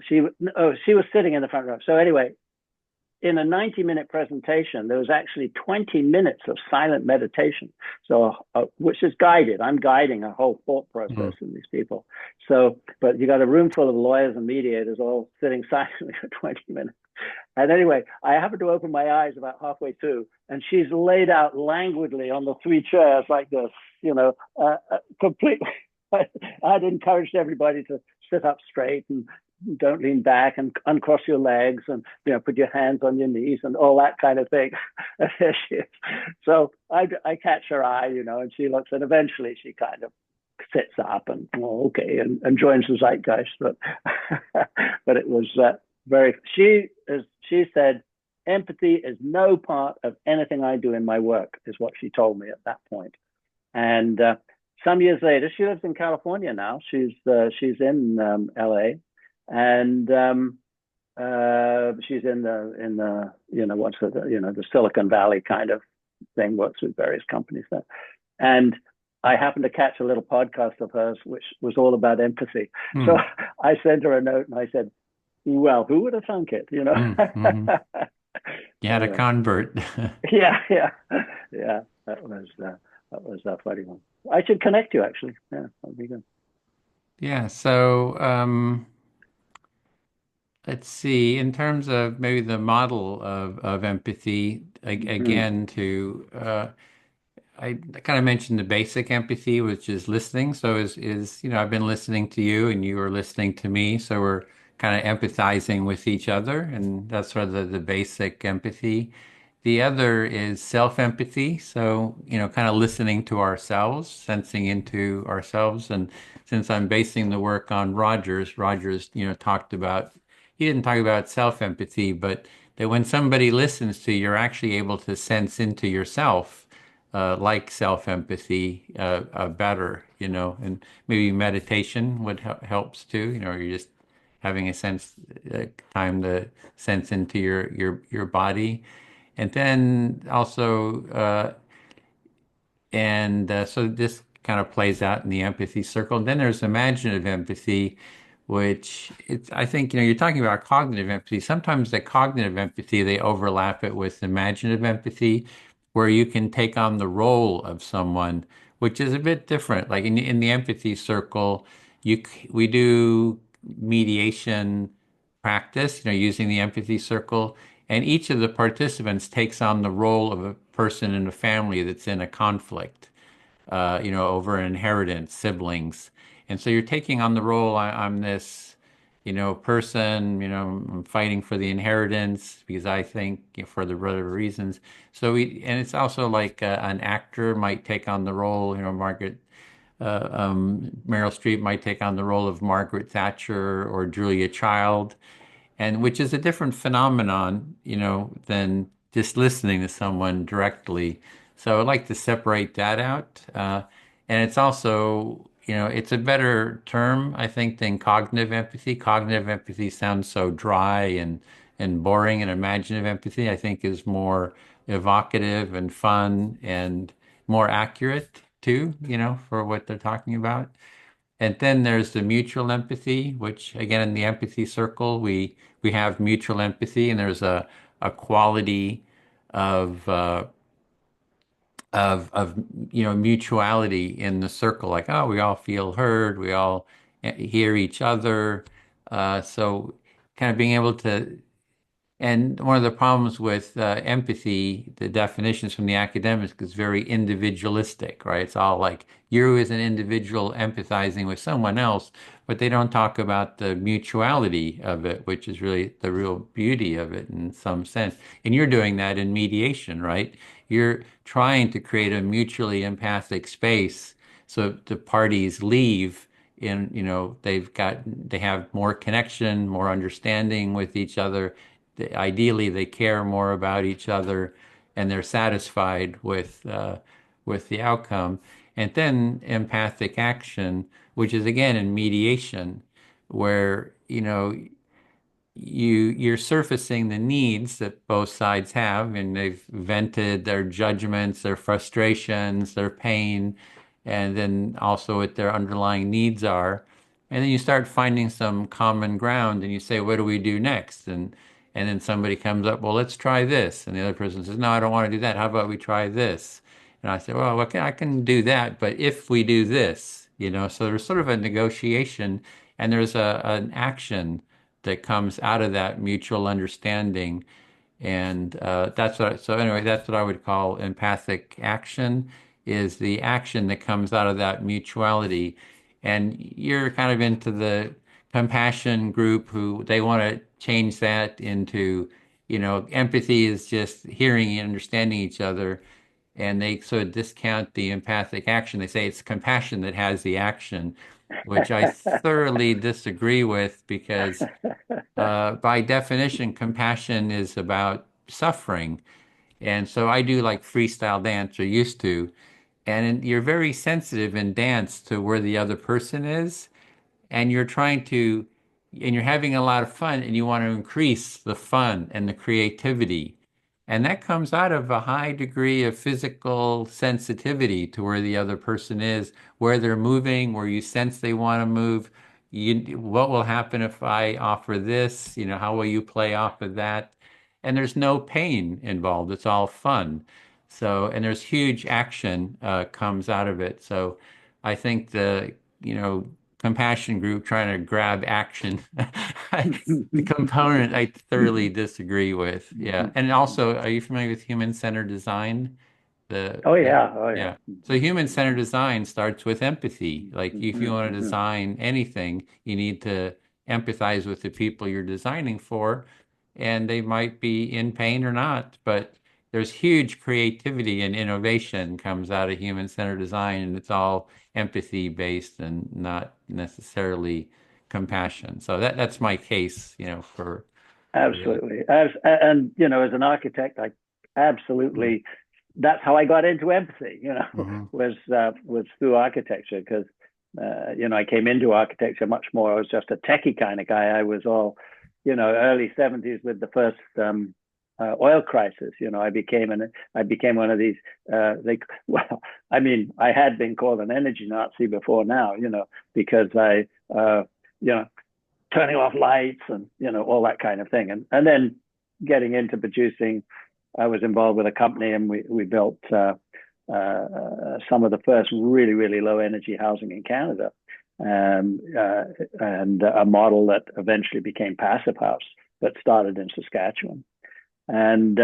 sitting in the front row. So anyway, in a 90-minute presentation, there was actually 20 minutes of silent meditation. So, which is guided. I'm guiding a whole thought process in these people. So, but you got a room full of lawyers and mediators all sitting silently for 20 minutes. And anyway, I happened to open my eyes about halfway through, and she's laid out languidly on the three chairs like this, completely. I'd encouraged everybody to sit up straight and don't lean back and uncross your legs and put your hands on your knees and all that kind of thing. There she is. So I catch her eye, and she looks, and eventually she kind of sits up and okay, and joins the zeitgeist. But but it was very. She said, empathy is no part of anything I do in my work, is what she told me at that point. And some years later, she lives in California now. She's in LA, and she's in the what's the Silicon Valley kind of thing. Works with various companies there, and I happened to catch a little podcast of hers, which was all about empathy. So I sent her a note and I said, "Well, who would have thunk it?" Mm-hmm. You had a Anyway, convert. yeah. That was a funny one. I should connect you actually. Yeah, that'd be good. Yeah, so let's see, in terms of maybe the model of empathy, Mm, again, I kind of mentioned the basic empathy, which is listening. So I've been listening to you and you are listening to me. So we're kind of empathizing with each other, and that's sort of the basic empathy. The other is self-empathy. So, kind of listening to ourselves, sensing into ourselves. And since I'm basing the work on Rogers, he didn't talk about self-empathy, but that when somebody listens to you, you're actually able to sense into yourself, like self-empathy, better, and maybe meditation would helps too. You're just having a sense, time to sense into your body. And then also, so this kind of plays out in the empathy circle. And then there's imaginative empathy, which I think, you're talking about cognitive empathy. Sometimes the cognitive empathy, they overlap it with imaginative empathy, where you can take on the role of someone, which is a bit different. Like in the empathy circle, we do mediation practice, using the empathy circle, and each of the participants takes on the role of a person in a family that's in a conflict, over an inheritance, siblings. And so you're taking on the role, I'm this, person, I'm fighting for the inheritance because I think, for the whatever reasons. And it's also like an actor might take on the role, Meryl Streep might take on the role of Margaret Thatcher or Julia Child, and which is a different phenomenon, than just listening to someone directly. So I'd like to separate that out. And it's also, it's a better term, I think, than cognitive empathy. Cognitive empathy sounds so dry and boring, and imaginative empathy, I think, is more evocative and fun and more accurate too, for what they're talking about. And then there's the mutual empathy, which again in the empathy circle we have mutual empathy, and there's a quality of of mutuality in the circle, like, oh, we all feel heard, we all hear each other. So kind of being able to, and one of the problems with empathy, the definitions from the academics, is very individualistic, right? It's all like you as an individual empathizing with someone else, but they don't talk about the mutuality of it, which is really the real beauty of it in some sense. And you're doing that in mediation, right? You're trying to create a mutually empathic space so the parties leave in, they have more connection, more understanding with each other. Ideally they care more about each other and they're satisfied with the outcome. And then empathic action, which is again in mediation, where you're surfacing the needs that both sides have, and they've vented their judgments, their frustrations, their pain, and then also what their underlying needs are. And then you start finding some common ground, and you say, "What do we do next?" And then somebody comes up, "Well, let's try this," and the other person says, "No, I don't want to do that. How about we try this?" And I say, "Well, okay, I can do that, but if we do this, so there's sort of a negotiation, and there's an action that comes out of that mutual understanding. And so anyway, that's what I would call empathic action, is the action that comes out of that mutuality. And you're kind of into the compassion group who they want to change that into, empathy is just hearing and understanding each other. And they sort of discount the empathic action. They say it's compassion that has the action, which I thoroughly disagree with because by definition, compassion is about suffering. And so I do like freestyle dance, or used to, and you're very sensitive in dance to where the other person is, and you're having a lot of fun, and you want to increase the fun and the creativity. And that comes out of a high degree of physical sensitivity to where the other person is, where they're moving, where you sense they want to move. What will happen if I offer this? How will you play off of that? And there's no pain involved. It's all fun. So, and there's huge action comes out of it. So I think compassion group trying to grab action. The component I thoroughly disagree with. Yeah. And also, are you familiar with human-centered design? Oh The yeah, oh yeah. yeah. So human-centered design starts with empathy. Like if you Mhm, want to mhm. design anything, you need to empathize with the people you're designing for, and they might be in pain or not, but there's huge creativity and innovation comes out of human-centered design, and it's all empathy based and not necessarily compassion. So that's my case, for the. Absolutely. And as an architect, I absolutely, that's how I got into empathy, Mm-hmm. was through architecture because, I came into architecture much more. I was just a techie kind of guy. I was all, early 70s with the first oil crisis. I became one of these, well, I mean, I had been called an energy Nazi before now, because you know, turning off lights and all that kind of thing, and then getting into producing. I was involved with a company, and we built some of the first really low energy housing in Canada, and a model that eventually became Passive House that started in Saskatchewan, and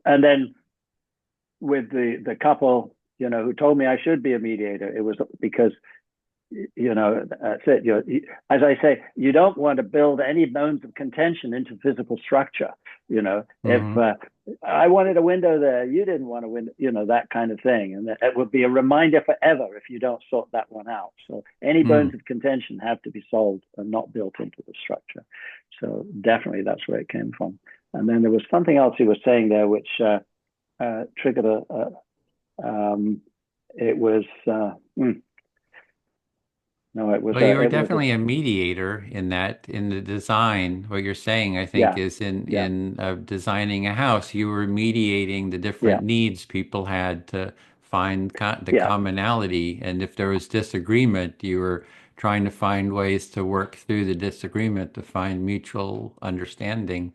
then with the couple who told me I should be a mediator, it was because that's it. As I say, you don't want to build any bones of contention into physical structure. If Mm-hmm. I wanted a window there, you didn't want a window, that kind of thing. And it would be a reminder forever if you don't sort that one out. So any bones of contention have to be solved and not built into the structure. So definitely that's where it came from. And then there was something else he was saying there, which triggered it was, no, Well, you were it was definitely a mediator in that, in the design. What you're saying, I think, yeah, is in yeah, designing a house, you were mediating the yeah, different needs people had to find the yeah, commonality. And if there was disagreement, you were trying to find ways to work through the disagreement to find mutual understanding.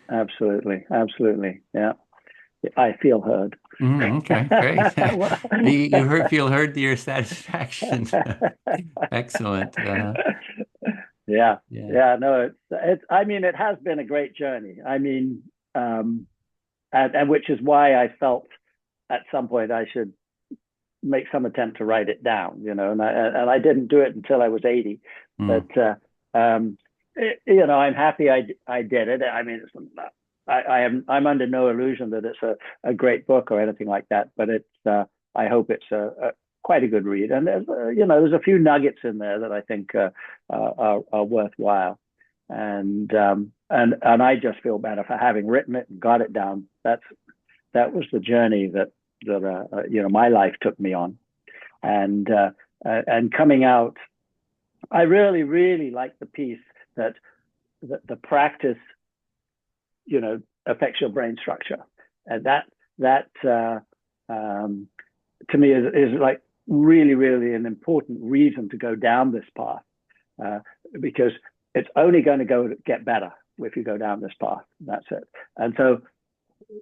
absolutely, absolutely, yeah, I feel heard. Okay, great. Feel heard to your satisfaction. Excellent. Yeah, Yeah. yeah, no, it's. I mean, it has been a great journey. I mean, um, and which is why I felt at some point I should make some attempt to write it down, and I didn't do it until I was 80, but Mm. I'm happy I did it. I mean, I'm under no illusion that it's a great book or anything like that, but I hope it's quite a good read, and there's a few nuggets in there that I think are worthwhile, and I just feel better for having written it and got it down. That was the journey that my life took me on, and and coming out, I really really like the piece that the practice affects your brain structure, and that um, to me is like really really an important reason to go down this path, uh, because it's only going to get better if you go down this path. That's it. And so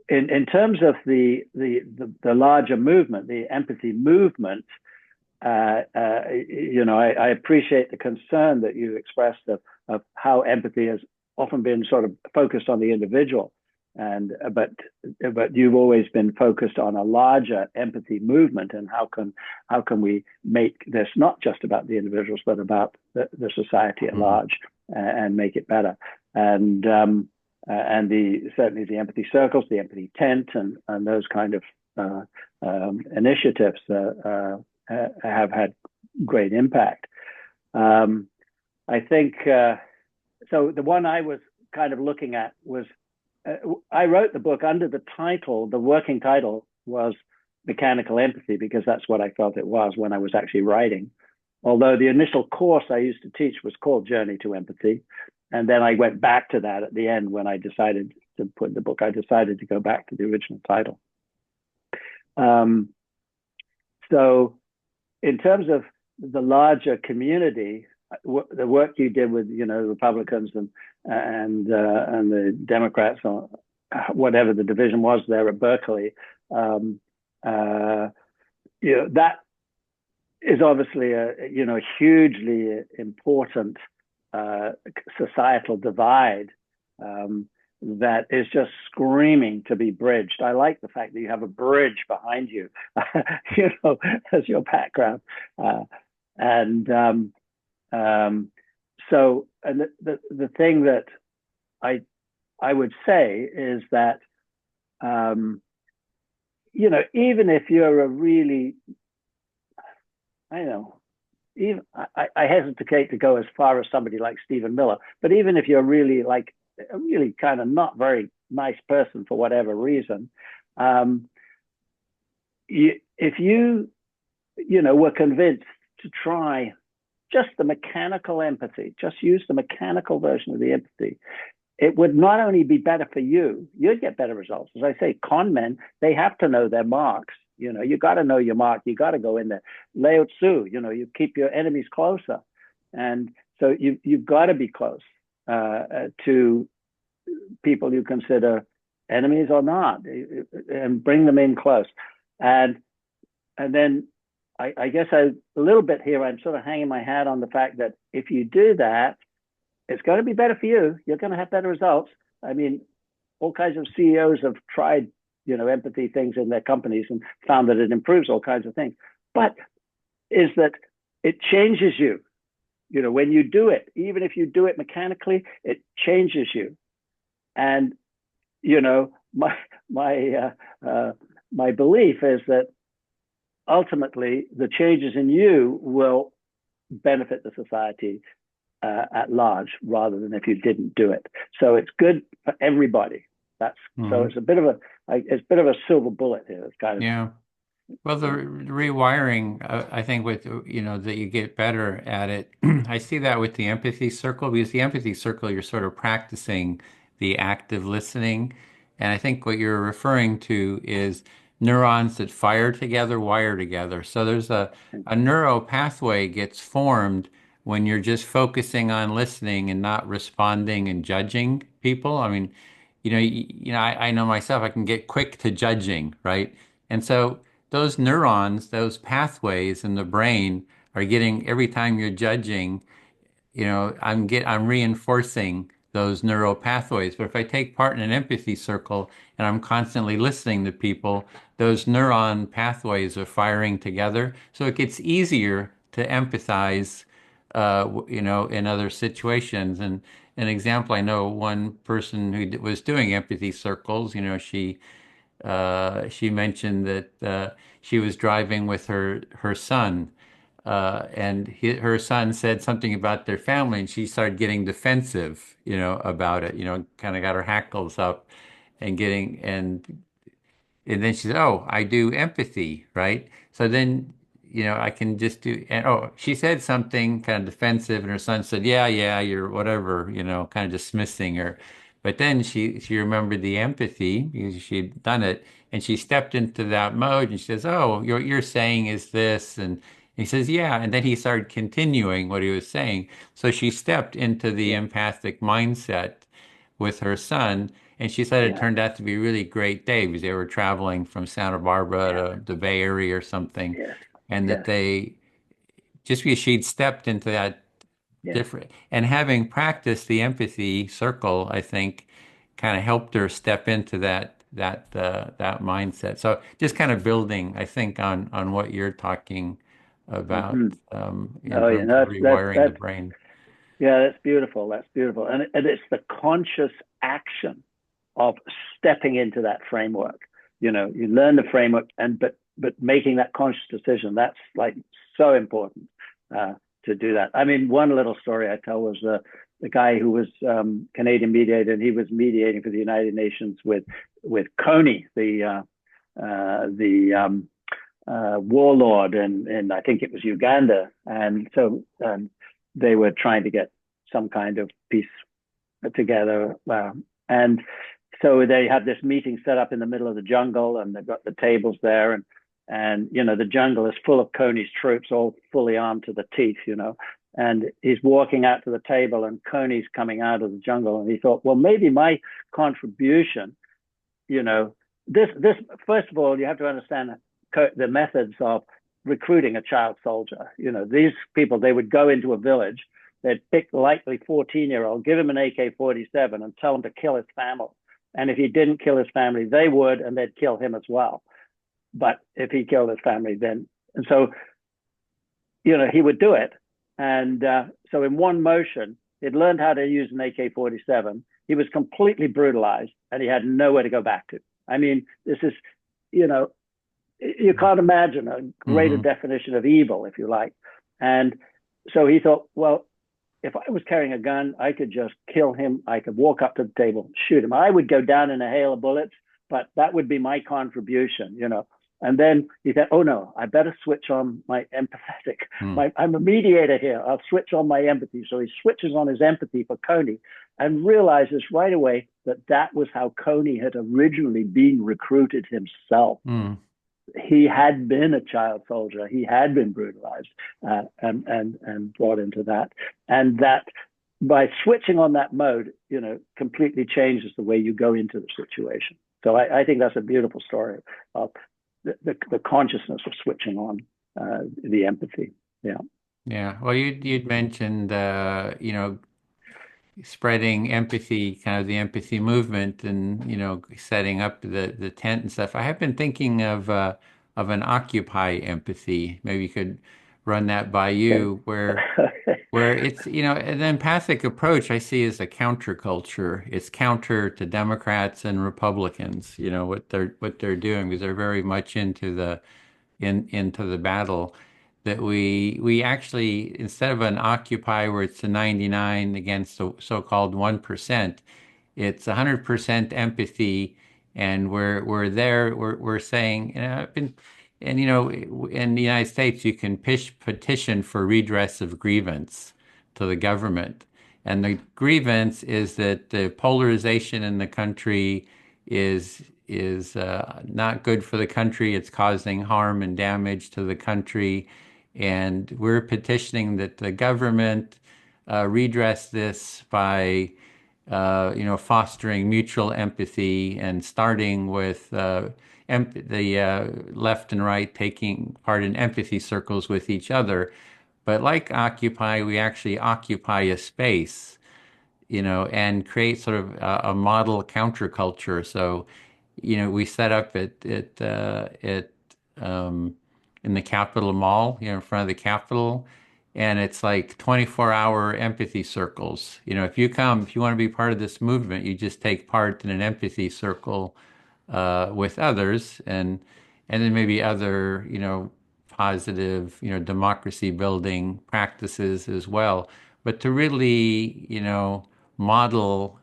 in terms of the larger movement, the empathy movement, I appreciate the concern that you expressed of how empathy has often been sort of focused on the individual, and but you've always been focused on a larger empathy movement, and how can we make this not just about the individuals but about the society at Mm. large, and make it better, and certainly the empathy circles, the empathy tent, and those kind of initiatives have had great impact. Um, I think so. The one I was kind of looking at was I wrote the book under the title. The working title was Mechanical Empathy because that's what I felt it was when I was actually writing. Although the initial course I used to teach was called Journey to Empathy, and then I went back to that at the end when I decided to put in the book. I decided to go back to the original title. Um, so in terms of the larger community, the work you did with Republicans and the Democrats or whatever the division was there at Berkeley, that is obviously a hugely important societal divide, that is just screaming to be bridged. I like the fact that you have a bridge behind you, as your background, and so and the thing that I I would say is that even if you're a really, I don't know, even I hesitate to go as far as somebody like Stephen Miller, but even if you're really like a really kind of not very nice person for whatever reason, um, if you were convinced to try just the mechanical empathy, just use the mechanical version of the empathy, it would not only be better for you, you'd get better results. As I say, con men, they have to know their marks. You got to know your mark. You got to go in there. Lao Tzu, you keep your enemies closer. And so you've got to be close to people you consider enemies or not, and bring them in close. And then I guess a little bit here, I'm sort of hanging my hat on the fact that if you do that, it's going to be better for you. You're going to have better results. I mean, all kinds of CEOs have tried, empathy things in their companies and found that it improves all kinds of things. But is that it changes you. When you do it, even if you do it mechanically, it changes you. And my my my belief is that ultimately the changes in you will benefit the society at large, rather than if you didn't do it. So it's good for everybody. So Hmm. it's a bit of a silver bullet here. It's kind of Yeah. Well, the rewiring, I think with, that you get better at it. I see that with the empathy circle, because the empathy circle, you're sort of practicing the active listening. And I think what you're referring to is neurons that fire together, wire together. So there's a neuro pathway gets formed when you're just focusing on listening and not responding and judging people. I mean, I know myself, I can get quick to judging, right? And so those neurons, those pathways in the brain are getting, every time you're judging, I'm reinforcing those neural pathways. But if I take part in an empathy circle and I'm constantly listening to people, those neuron pathways are firing together. So it gets easier to empathize, in other situations. And an example, I know one person who was doing empathy circles, she mentioned that she was driving with her son, and her son said something about their family, and she started getting defensive, about it. Kind of got her hackles up, and then she said, "Oh, I do empathy, right?" So then, I can just do, and oh, she said something kind of defensive, and her son said, "Yeah, yeah, you're whatever," kind of dismissing her. But then she remembered the empathy because she'd done it, and she stepped into that mode, and she says, "Oh, you're saying is this," and he says, "Yeah," and then he started continuing what he was saying. So she stepped into the Yeah, empathic mindset with her son. And she said it yeah, turned out to be a really great day because they were traveling from Santa Barbara yeah, to the Bay Area or something. yes, And that yes, they, just because she'd stepped into that yeah. different, and having practiced the empathy circle, I think kind of helped her step into that mindset. So just kind of building, I think, on what you're talking about, Hmm. in Oh, yeah, terms of rewiring the that's brain. yeah, that's beautiful. That's beautiful, and it's the conscious action of stepping into that framework. You learn the framework, and but making that conscious decision, that's like so important uh, to do that. I mean, one little story I tell was the guy who was Canadian mediator, and he was mediating for the United Nations with Coney, the warlord, and I think it was Uganda, and so they were trying to get some kind of peace together. And so they had this meeting set up in the middle of the jungle, and they've got the tables there, and the jungle is full of Coney's troops, all fully armed to the teeth, And he's walking out to the table, and Coney's coming out of the jungle, and he thought, well, maybe my contribution, you know, this first of all, you have to understand the methods of recruiting a child soldier. These people, they would go into a village, they'd pick likely 14-year-old, give him an AK-47 and tell him to kill his family. And if he didn't kill his family, they would, and they'd kill him as well. But if he killed his family, then, and so, he would do it. And so in one motion, he'd learned how to use an AK-47. He was completely brutalized, and he had nowhere to go back to. I mean, this is, you know, you can't imagine a greater Mm-hmm. definition of evil, if you like. And so he thought, well, if I was carrying a gun, I could just kill him. I could walk up to the table, shoot him. I would go down in a hail of bullets, but that would be my contribution. And then he said, oh no, I better switch on my empathetic. I'm a mediator here. I'll switch on my empathy. So he switches on his empathy for Coney and realizes right away that that was how Coney had originally been recruited himself. Mm-hmm. He had been a child soldier. He had been brutalized and brought into that, and that by switching on that mode, completely changes the way you go into the situation. So I think that's a beautiful story of the consciousness of switching on the empathy. Yeah. Yeah. Well, you'd mentioned, spreading empathy, kind of the empathy movement, and setting up the tent and stuff. I have been thinking of an Occupy empathy. Maybe you could run that by Okay. you, where it's an empathic approach I see as a counterculture. It's counter to Democrats and Republicans. What they're doing because they're very much into the battle, that we actually, instead of an Occupy where it's a 99 against the so-called 1%, it's 100% empathy, and we're saying, I've been, and in the United States you can petition for redress of grievance to the government, and the grievance is that the polarization in the country is not good for the country. It's causing harm and damage to the country, and we're petitioning that the government redress this by fostering mutual empathy and starting with the left and right taking part in empathy circles with each other. But like Occupy, we actually occupy a space, and create sort of a model counterculture. So, we set up at um, in the Capitol Mall, in front of the Capitol, and it's like 24-hour empathy circles. If you want to be part of this movement, you just take part in an empathy circle with others, and then maybe other, positive, democracy building practices as well. But to really, model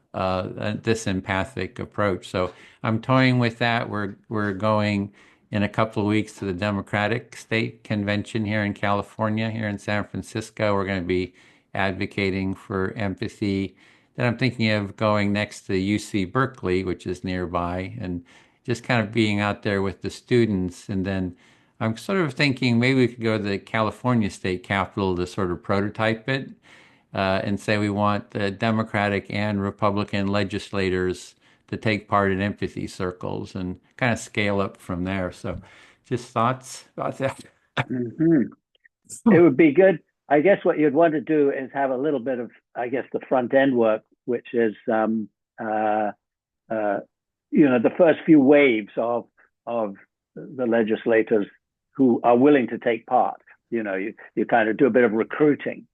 this empathic approach. So I'm toying with that. We're going in a couple of weeks to the Democratic State Convention here in California, here in San Francisco. We're going to be advocating for empathy. Then I'm thinking of going next to UC Berkeley, which is nearby, and just kind of being out there with the students. And then I'm sort of thinking maybe we could go to the California State Capitol to sort of prototype it, and say we want the Democratic and Republican legislators to take part in empathy circles and kind of scale up from there. So just thoughts about that. Hmm. It would be good. I guess what you'd want to do is have a little bit of, I guess, the front end work, which is, uh, uh, the first few waves of the legislators who are willing to take part. You kind of do a bit of recruiting,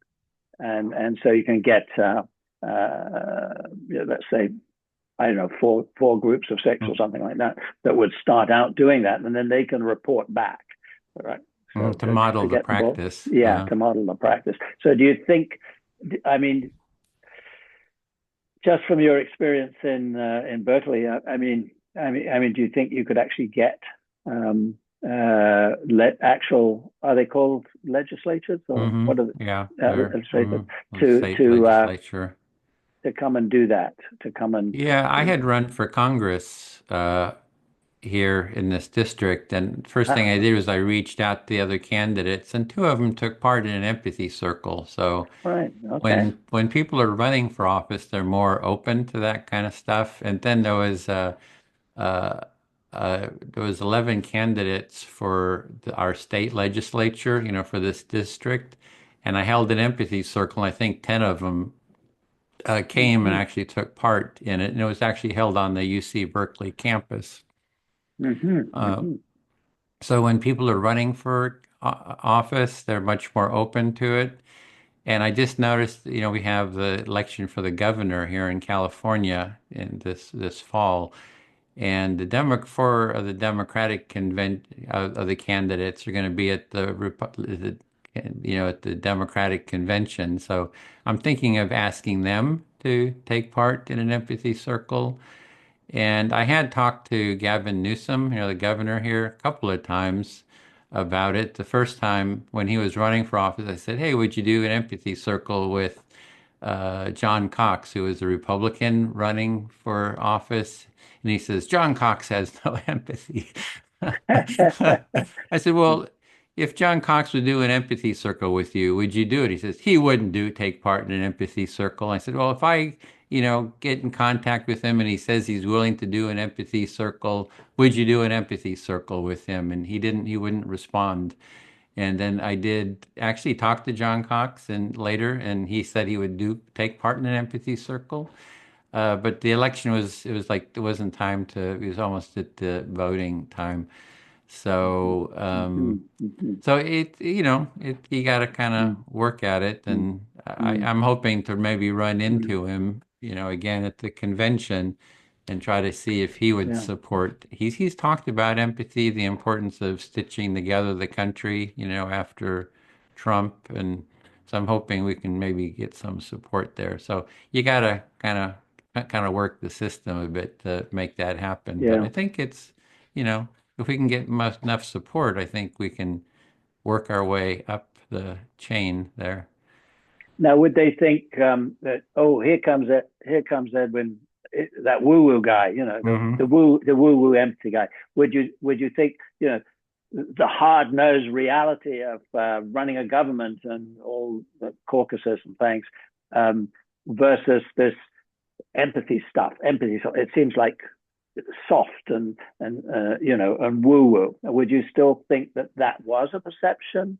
and so you can get, let's say, I don't know, four groups of six or something like that would start out doing that, and then they can report back, right? So To model to the get the ball, practice. yeah, to model the practice. So do you think? I mean, just from your experience in Berkeley, do you think you could actually get let actual, are they called legislatures, or what are Yeah, they're legislators, to state legislature. come and do that, to come and Yeah, I had run for Congress here in this district, and first thing I did was I reached out to the other candidates, and two of them took part in an empathy circle. So right, okay. when people are running for office, they're more open to that kind of stuff. And then uh, there was 11 candidates for our state legislature, for this district, and I held an empathy circle. And I think 10 of them came and Mm-hmm. actually took part in it, and it was actually held on the UC Berkeley campus. Mm-hmm. Uh, Mm-hmm. so when people are running for office, they're much more open to it. And I just noticed, we have the election for the governor here in California in this fall, and four of the Democratic of the candidates are going to be at at the Democratic convention. So I'm thinking of asking them to take part in an empathy circle. And I had talked to Gavin Newsom, the governor here, a couple of times about it. The first time when he was running for office, I said, "Hey, would you do an empathy circle with John Cox, who was a Republican running for office?" And he says, "John Cox has no empathy." I said, "Well, if John Cox would do an empathy circle with you, would you do it?" He says, "He wouldn't take part in an empathy circle." I said, "Well, if I, get in contact with him and he says he's willing to do an empathy circle, would you do an empathy circle with him?" And he wouldn't respond. And then I did actually talk to John Cox and later, and he said he would take part in an empathy circle. But the election it was like, it wasn't time it was almost at the voting time. So, Mm-hmm. Mm-hmm. you got to kind of work at it. And Mm-hmm. I'm hoping to maybe run Mm-hmm. into him, again at the convention and try to see if he would Yeah. support. He's talked about empathy, the importance of stitching together the country, after Trump. And so I'm hoping we can maybe get some support there. So you got to kind of work the system a bit to make that happen. But Yeah. I think it's, you know, if we can get enough support, I think we can work our way up the chain there. Now, would they think that, oh, here comes Edwin, that woo woo guy, Hmm. the woo woo empty guy? Would you think, the hard nosed reality of running a government and all the caucuses and things, um, versus this empathy stuff. Empathy, it seems like soft and woo woo. Would you still think that that was a perception?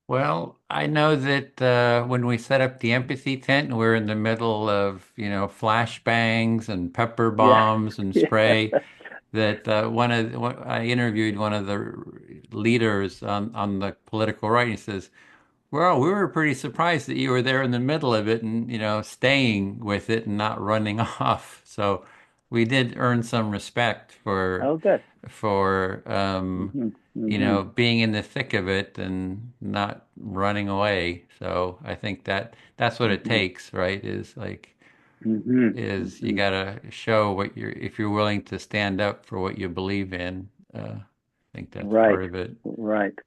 Well, I know that when we set up the empathy tent, we're in the middle of, flashbangs and pepper Yeah, bombs and yeah. spray. That I interviewed one of the leaders on the political right. He says, "Well, we were pretty surprised that you were there in the middle of it and, staying with it and not running off." So we did earn some respect Oh, good. for Hmm. Hmm. being in the thick of it and not running away. So I think that's what it Hmm. takes, right? Hmm. Is you Hmm. gotta show what if you're willing to stand up for what you believe in. I think that's Right, part of it. right,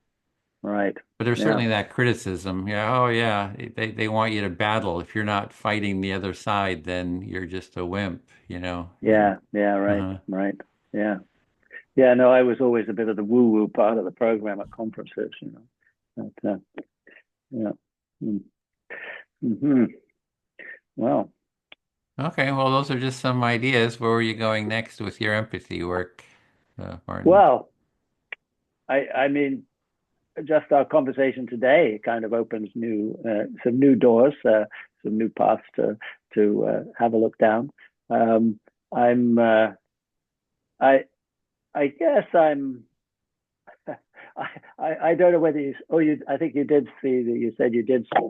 right. But there's Yeah, certainly that criticism. Yeah, oh yeah, they want you to battle. If you're not fighting the other side, then you're just a wimp. And yeah, right, uh right. Yeah, yeah. No, I was always a bit of the woo woo part of the program at conferences. But, yeah. Mm-hmm. Well, okay, well, those are just some ideas. Where were you going next with your empathy work, Martin? well. I mean, just our conversation today kind of opens some new doors, some new paths to have a look down. Um, I'm I I guess I'm I don't know whether you I think you did see that you said you did see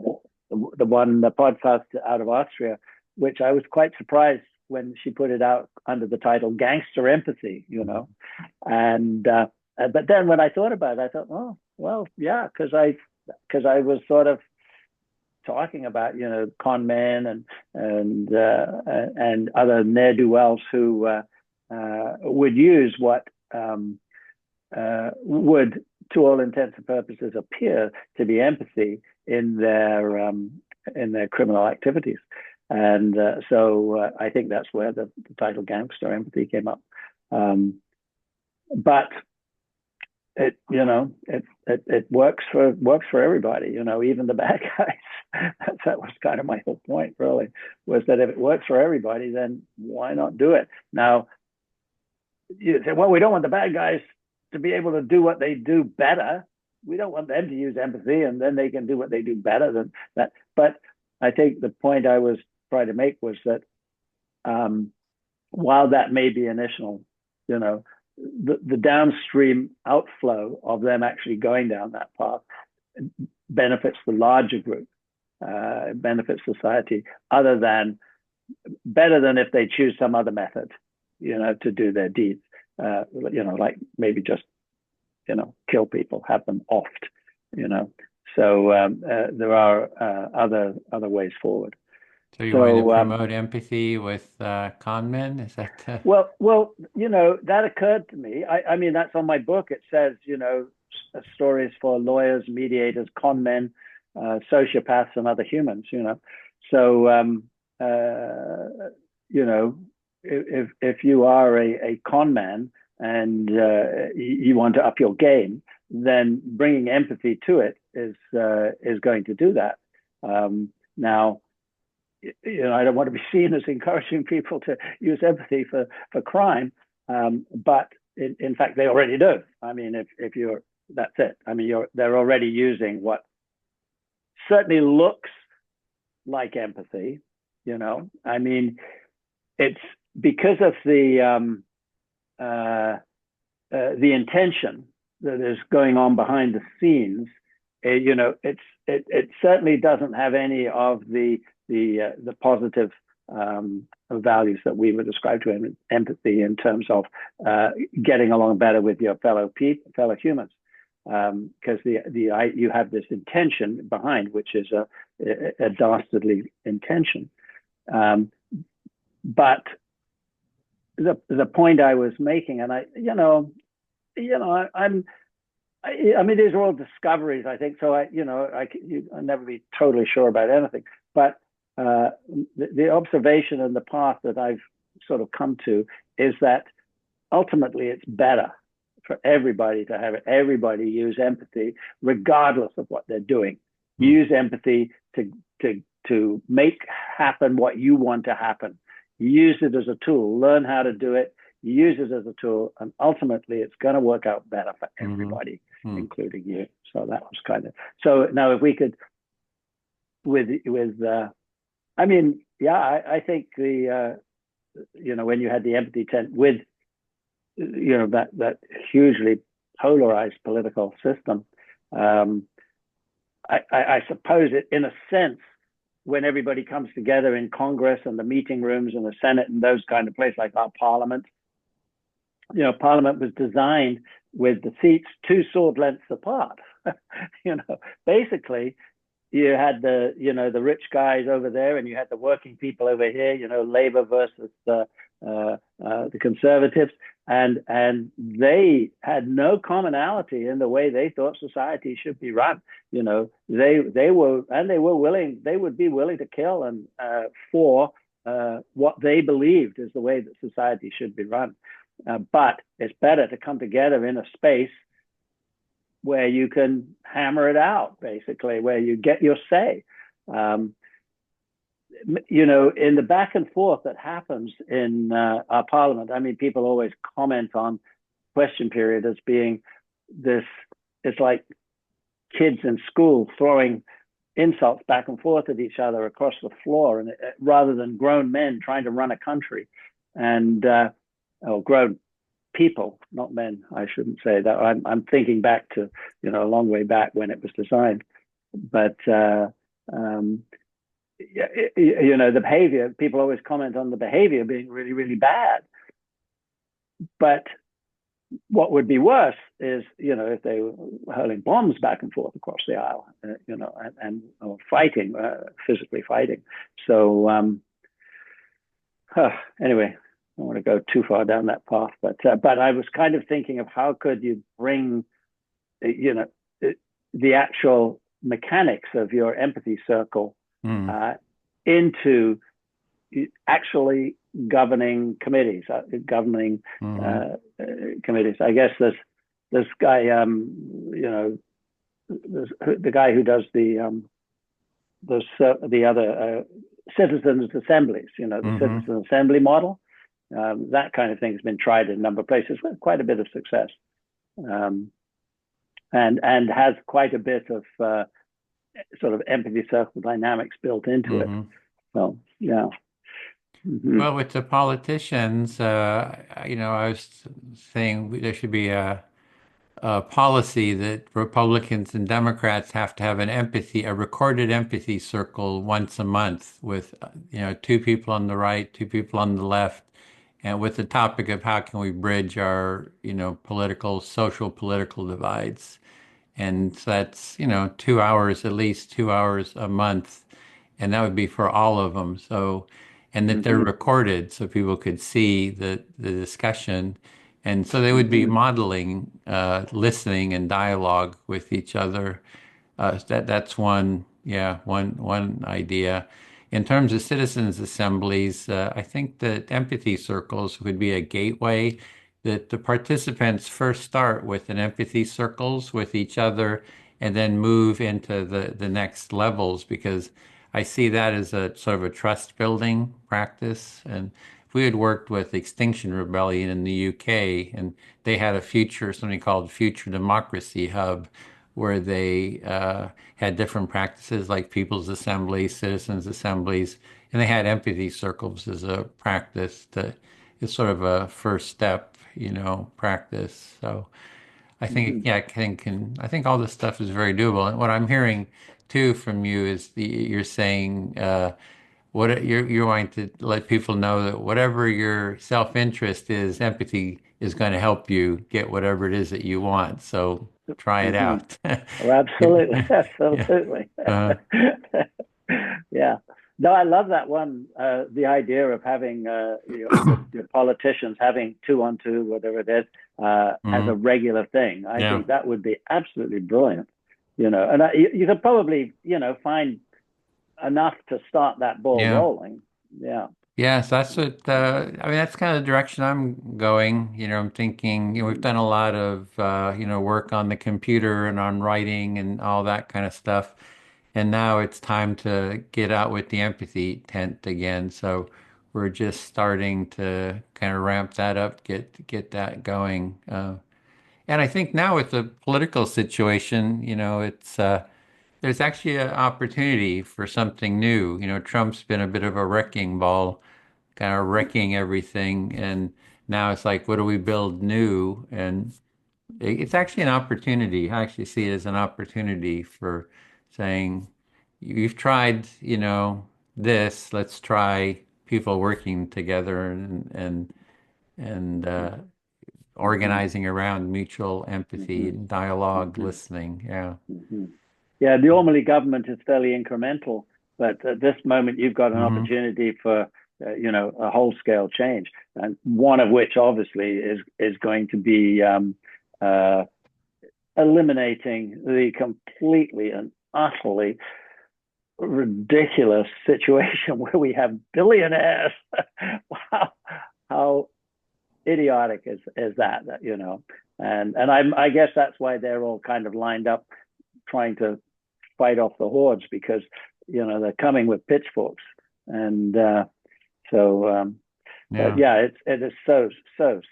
the podcast out of Austria, which I was quite surprised when she put it out under the title Gangster Empathy, and but then when I thought about it, I thought, oh well, yeah, because I was sort of talking about con men and other ne'er do wells who would use what would, to all intents and purposes, appear to be empathy in their criminal activities. And so I think that's where the title "Gangster Empathy" came up. But it works for everybody. Even the bad guys. That was kind of my whole point, really, was that if it works for everybody, then why not do it? Now, you say, well, we don't want the bad guys to be able to do what they do better. We don't want them to use empathy and then they can do what they do better than that. But I think the point I was trying to make was that um, while that may be initial, the downstream outflow of them actually going down that path benefits the larger group, benefits society, better than if they choose some other method, to do their deeds, like maybe just, kill people, have them offed, you know. So there are other ways forward. So you want to So promote empathy with con men? Is that well, that occurred to me. I mean, that's on my book. It says, stories for lawyers, mediators, con men, sociopaths, and other humans. So you know, if you are a con man and you want to up your game, then bringing empathy to it is going to do that. Now, I don't want to be seen as encouraging people to use empathy for crime, but in fact, they already do. I mean, if you're that's it. I mean, they're already using what certainly looks like empathy. I mean, it's because of the intention that is going on behind the scenes. It certainly doesn't have any of the positive values that we would describe to empathy in terms of getting along better with your fellow humans, because you have this intention behind, which is a dastardly intention. But the point I was making, and I mean, these are all discoveries, I think. So I'll never be totally sure about anything. But the observation and the path that I've sort of come to is that ultimately it's better for everybody to have everybody use empathy, regardless of what they're doing. Hmm. Use empathy to make happen what you want to happen. use it as a tool, learn how to do it, use it as a tool, and ultimately it's going to work out better for Mm-hmm. everybody, Mm-hmm. including you. So that was kind of so. Now, if we could, with I mean, yeah, I think when you had the empathy tent with that hugely polarized political system, um, I suppose it, in a sense, when everybody comes together in Congress and the meeting rooms and the Senate and those kind of places like our Parliament, Parliament was designed with the seats two sword lengths apart. Basically, you had the rich guys over there, and you had the working people over here. Labor versus the conservatives, and they had no commonality in the way they thought society should be run. They were willing. They would be willing to kill and for what they believed is the way that society should be run. But it's better to come together in a space where you can hammer it out, basically, where you get your say. Um, in the back and forth that happens in our parliament, I mean, people always comment on question period as being this, it's like kids in school throwing insults back and forth at each other across the floor, and rather than grown men trying to run a country, and or grown people, not men. I shouldn't say that. I'm thinking back to a long way back when it was designed, but the behavior. People always comment on the behavior being really, really bad. But what would be worse is if they were hurling bombs back and forth across the aisle, and or fighting, physically fighting. So anyway, I don't want to go too far down that path, but I was kind of thinking of how could you bring, the actual mechanics of your empathy circle Mm-hmm. into actually governing committees, Mm-hmm. committees. I guess this guy, the guy who does the other citizens assemblies, the Mm-hmm. citizen assembly model. That kind of thing has been tried in a number of places with quite a bit of success, um, and has quite a bit of sort of empathy circle dynamics built into it. Mm-hmm. So yeah. Mm-hmm. Well, with the politicians, I was saying there should be a policy that Republicans and Democrats have to have a recorded empathy circle once a month with, two people on the right, two people on the left, and with the topic of how can we bridge our, social political divides. And so that's, 2 hours, at least 2 hours a month. And that would be for all of them. So, and that they're Mm-hmm. recorded so people could see the discussion. And so they would be Mm-hmm. modeling, listening and dialogue with each other. That's one, yeah, one idea. In terms of citizens' assemblies, I think that empathy circles would be a gateway that the participants first start with an empathy circles with each other and then move into the next levels because I see that as a sort of a trust building practice. And we had worked with Extinction Rebellion in the UK, and they had something called Future Democracy Hub, where they had different practices like people's assemblies, citizens' assemblies, and they had empathy circles as a practice that is sort of a first step, practice. So I think, Mm-hmm. yeah, I think all this stuff is very doable. And what I'm hearing too from you is you're saying you're wanting to let people know that whatever your self-interest is, empathy is going to help you get whatever it is that you want. So try it Mm-hmm. out. Oh, absolutely, Yeah. absolutely. Uh, Yeah. No, I love that one. The idea of having your politicians having two on two, whatever it is, as a mhm. regular thing. I Yeah. think that would be absolutely brilliant. And you could probably find enough to start that ball Yeah. rolling. Yeah. Yes, that's what I mean, that's kind of the direction I'm going. I'm thinking, we've done a lot of work on the computer and on writing and all that kind of stuff. And now it's time to get out with the empathy tent again. So we're just starting to kind of ramp that up, get that going. And I think now with the political situation, it's there's actually an opportunity for something new. Trump's been a bit of a wrecking ball, kind of wrecking everything, and now it's like, what do we build new? And it's actually an opportunity. I actually see it as an opportunity for saying, you've tried, this, let's try people working together and Mm-hmm. organizing around mutual empathy, Mm-hmm. dialogue, Mm-hmm. listening. Yeah. Mm-hmm. Yeah, normally government is fairly incremental, but at this moment you've got an Hmm. opportunity for a whole scale change, and one of which obviously is going to be uh, eliminating the completely and utterly ridiculous situation where we have billionaires. Wow, how idiotic is that? I guess that's why they're all kind of lined up trying to fight off the hordes because they're coming with pitchforks and so but Yeah. yeah it is so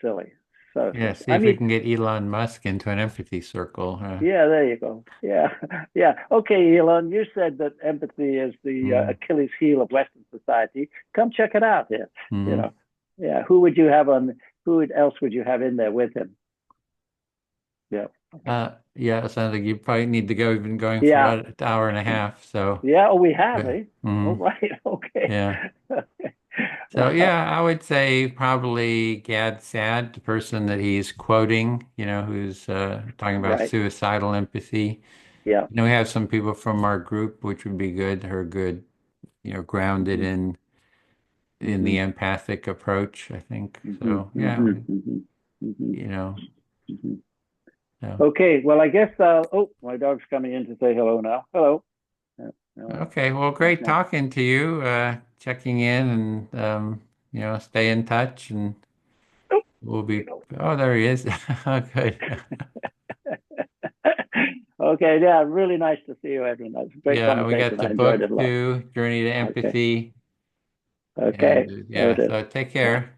silly, so Yeah. See I if we mean, can get Elon Musk into an empathy circle. yeah, there you go. Yeah. Yeah, okay, Elon, you said that empathy is the Mm. Achilles heel of Western society. Come check it out here. you Hmm. know yeah, who else would you have in there with him? Yeah. Yeah, it sounds like you probably need to go. We've been going for Yeah. about an hour and a half. So, Yeah, oh, we have, eh? All mm, right. Okay. yeah. So, Well, yeah, I would say probably Gad Sad, the person that he's quoting, who's talking about right. suicidal empathy. Yeah. We have some people from our group, which would be good, who are good, grounded Hmm. in the Hmm. empathic approach, I think. Hmm. So, yeah, Hmm. Hmm. Hmm. you know, Hmm. so. Okay. Well, I guess. Oh, my dog's coming in to say hello now. Hello. No. Okay, well, great Okay. talking to you, checking in and, stay in touch and Oh, we'll you be, know. oh, there he is. Good. Okay. Yeah. Really nice to see you, Edwin. That was a great Yeah, we got conversation. the I enjoyed it book a lot. too, Journey to Okay. Empathy. And Okay. yeah, Noted. so take care.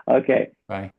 Okay. Bye.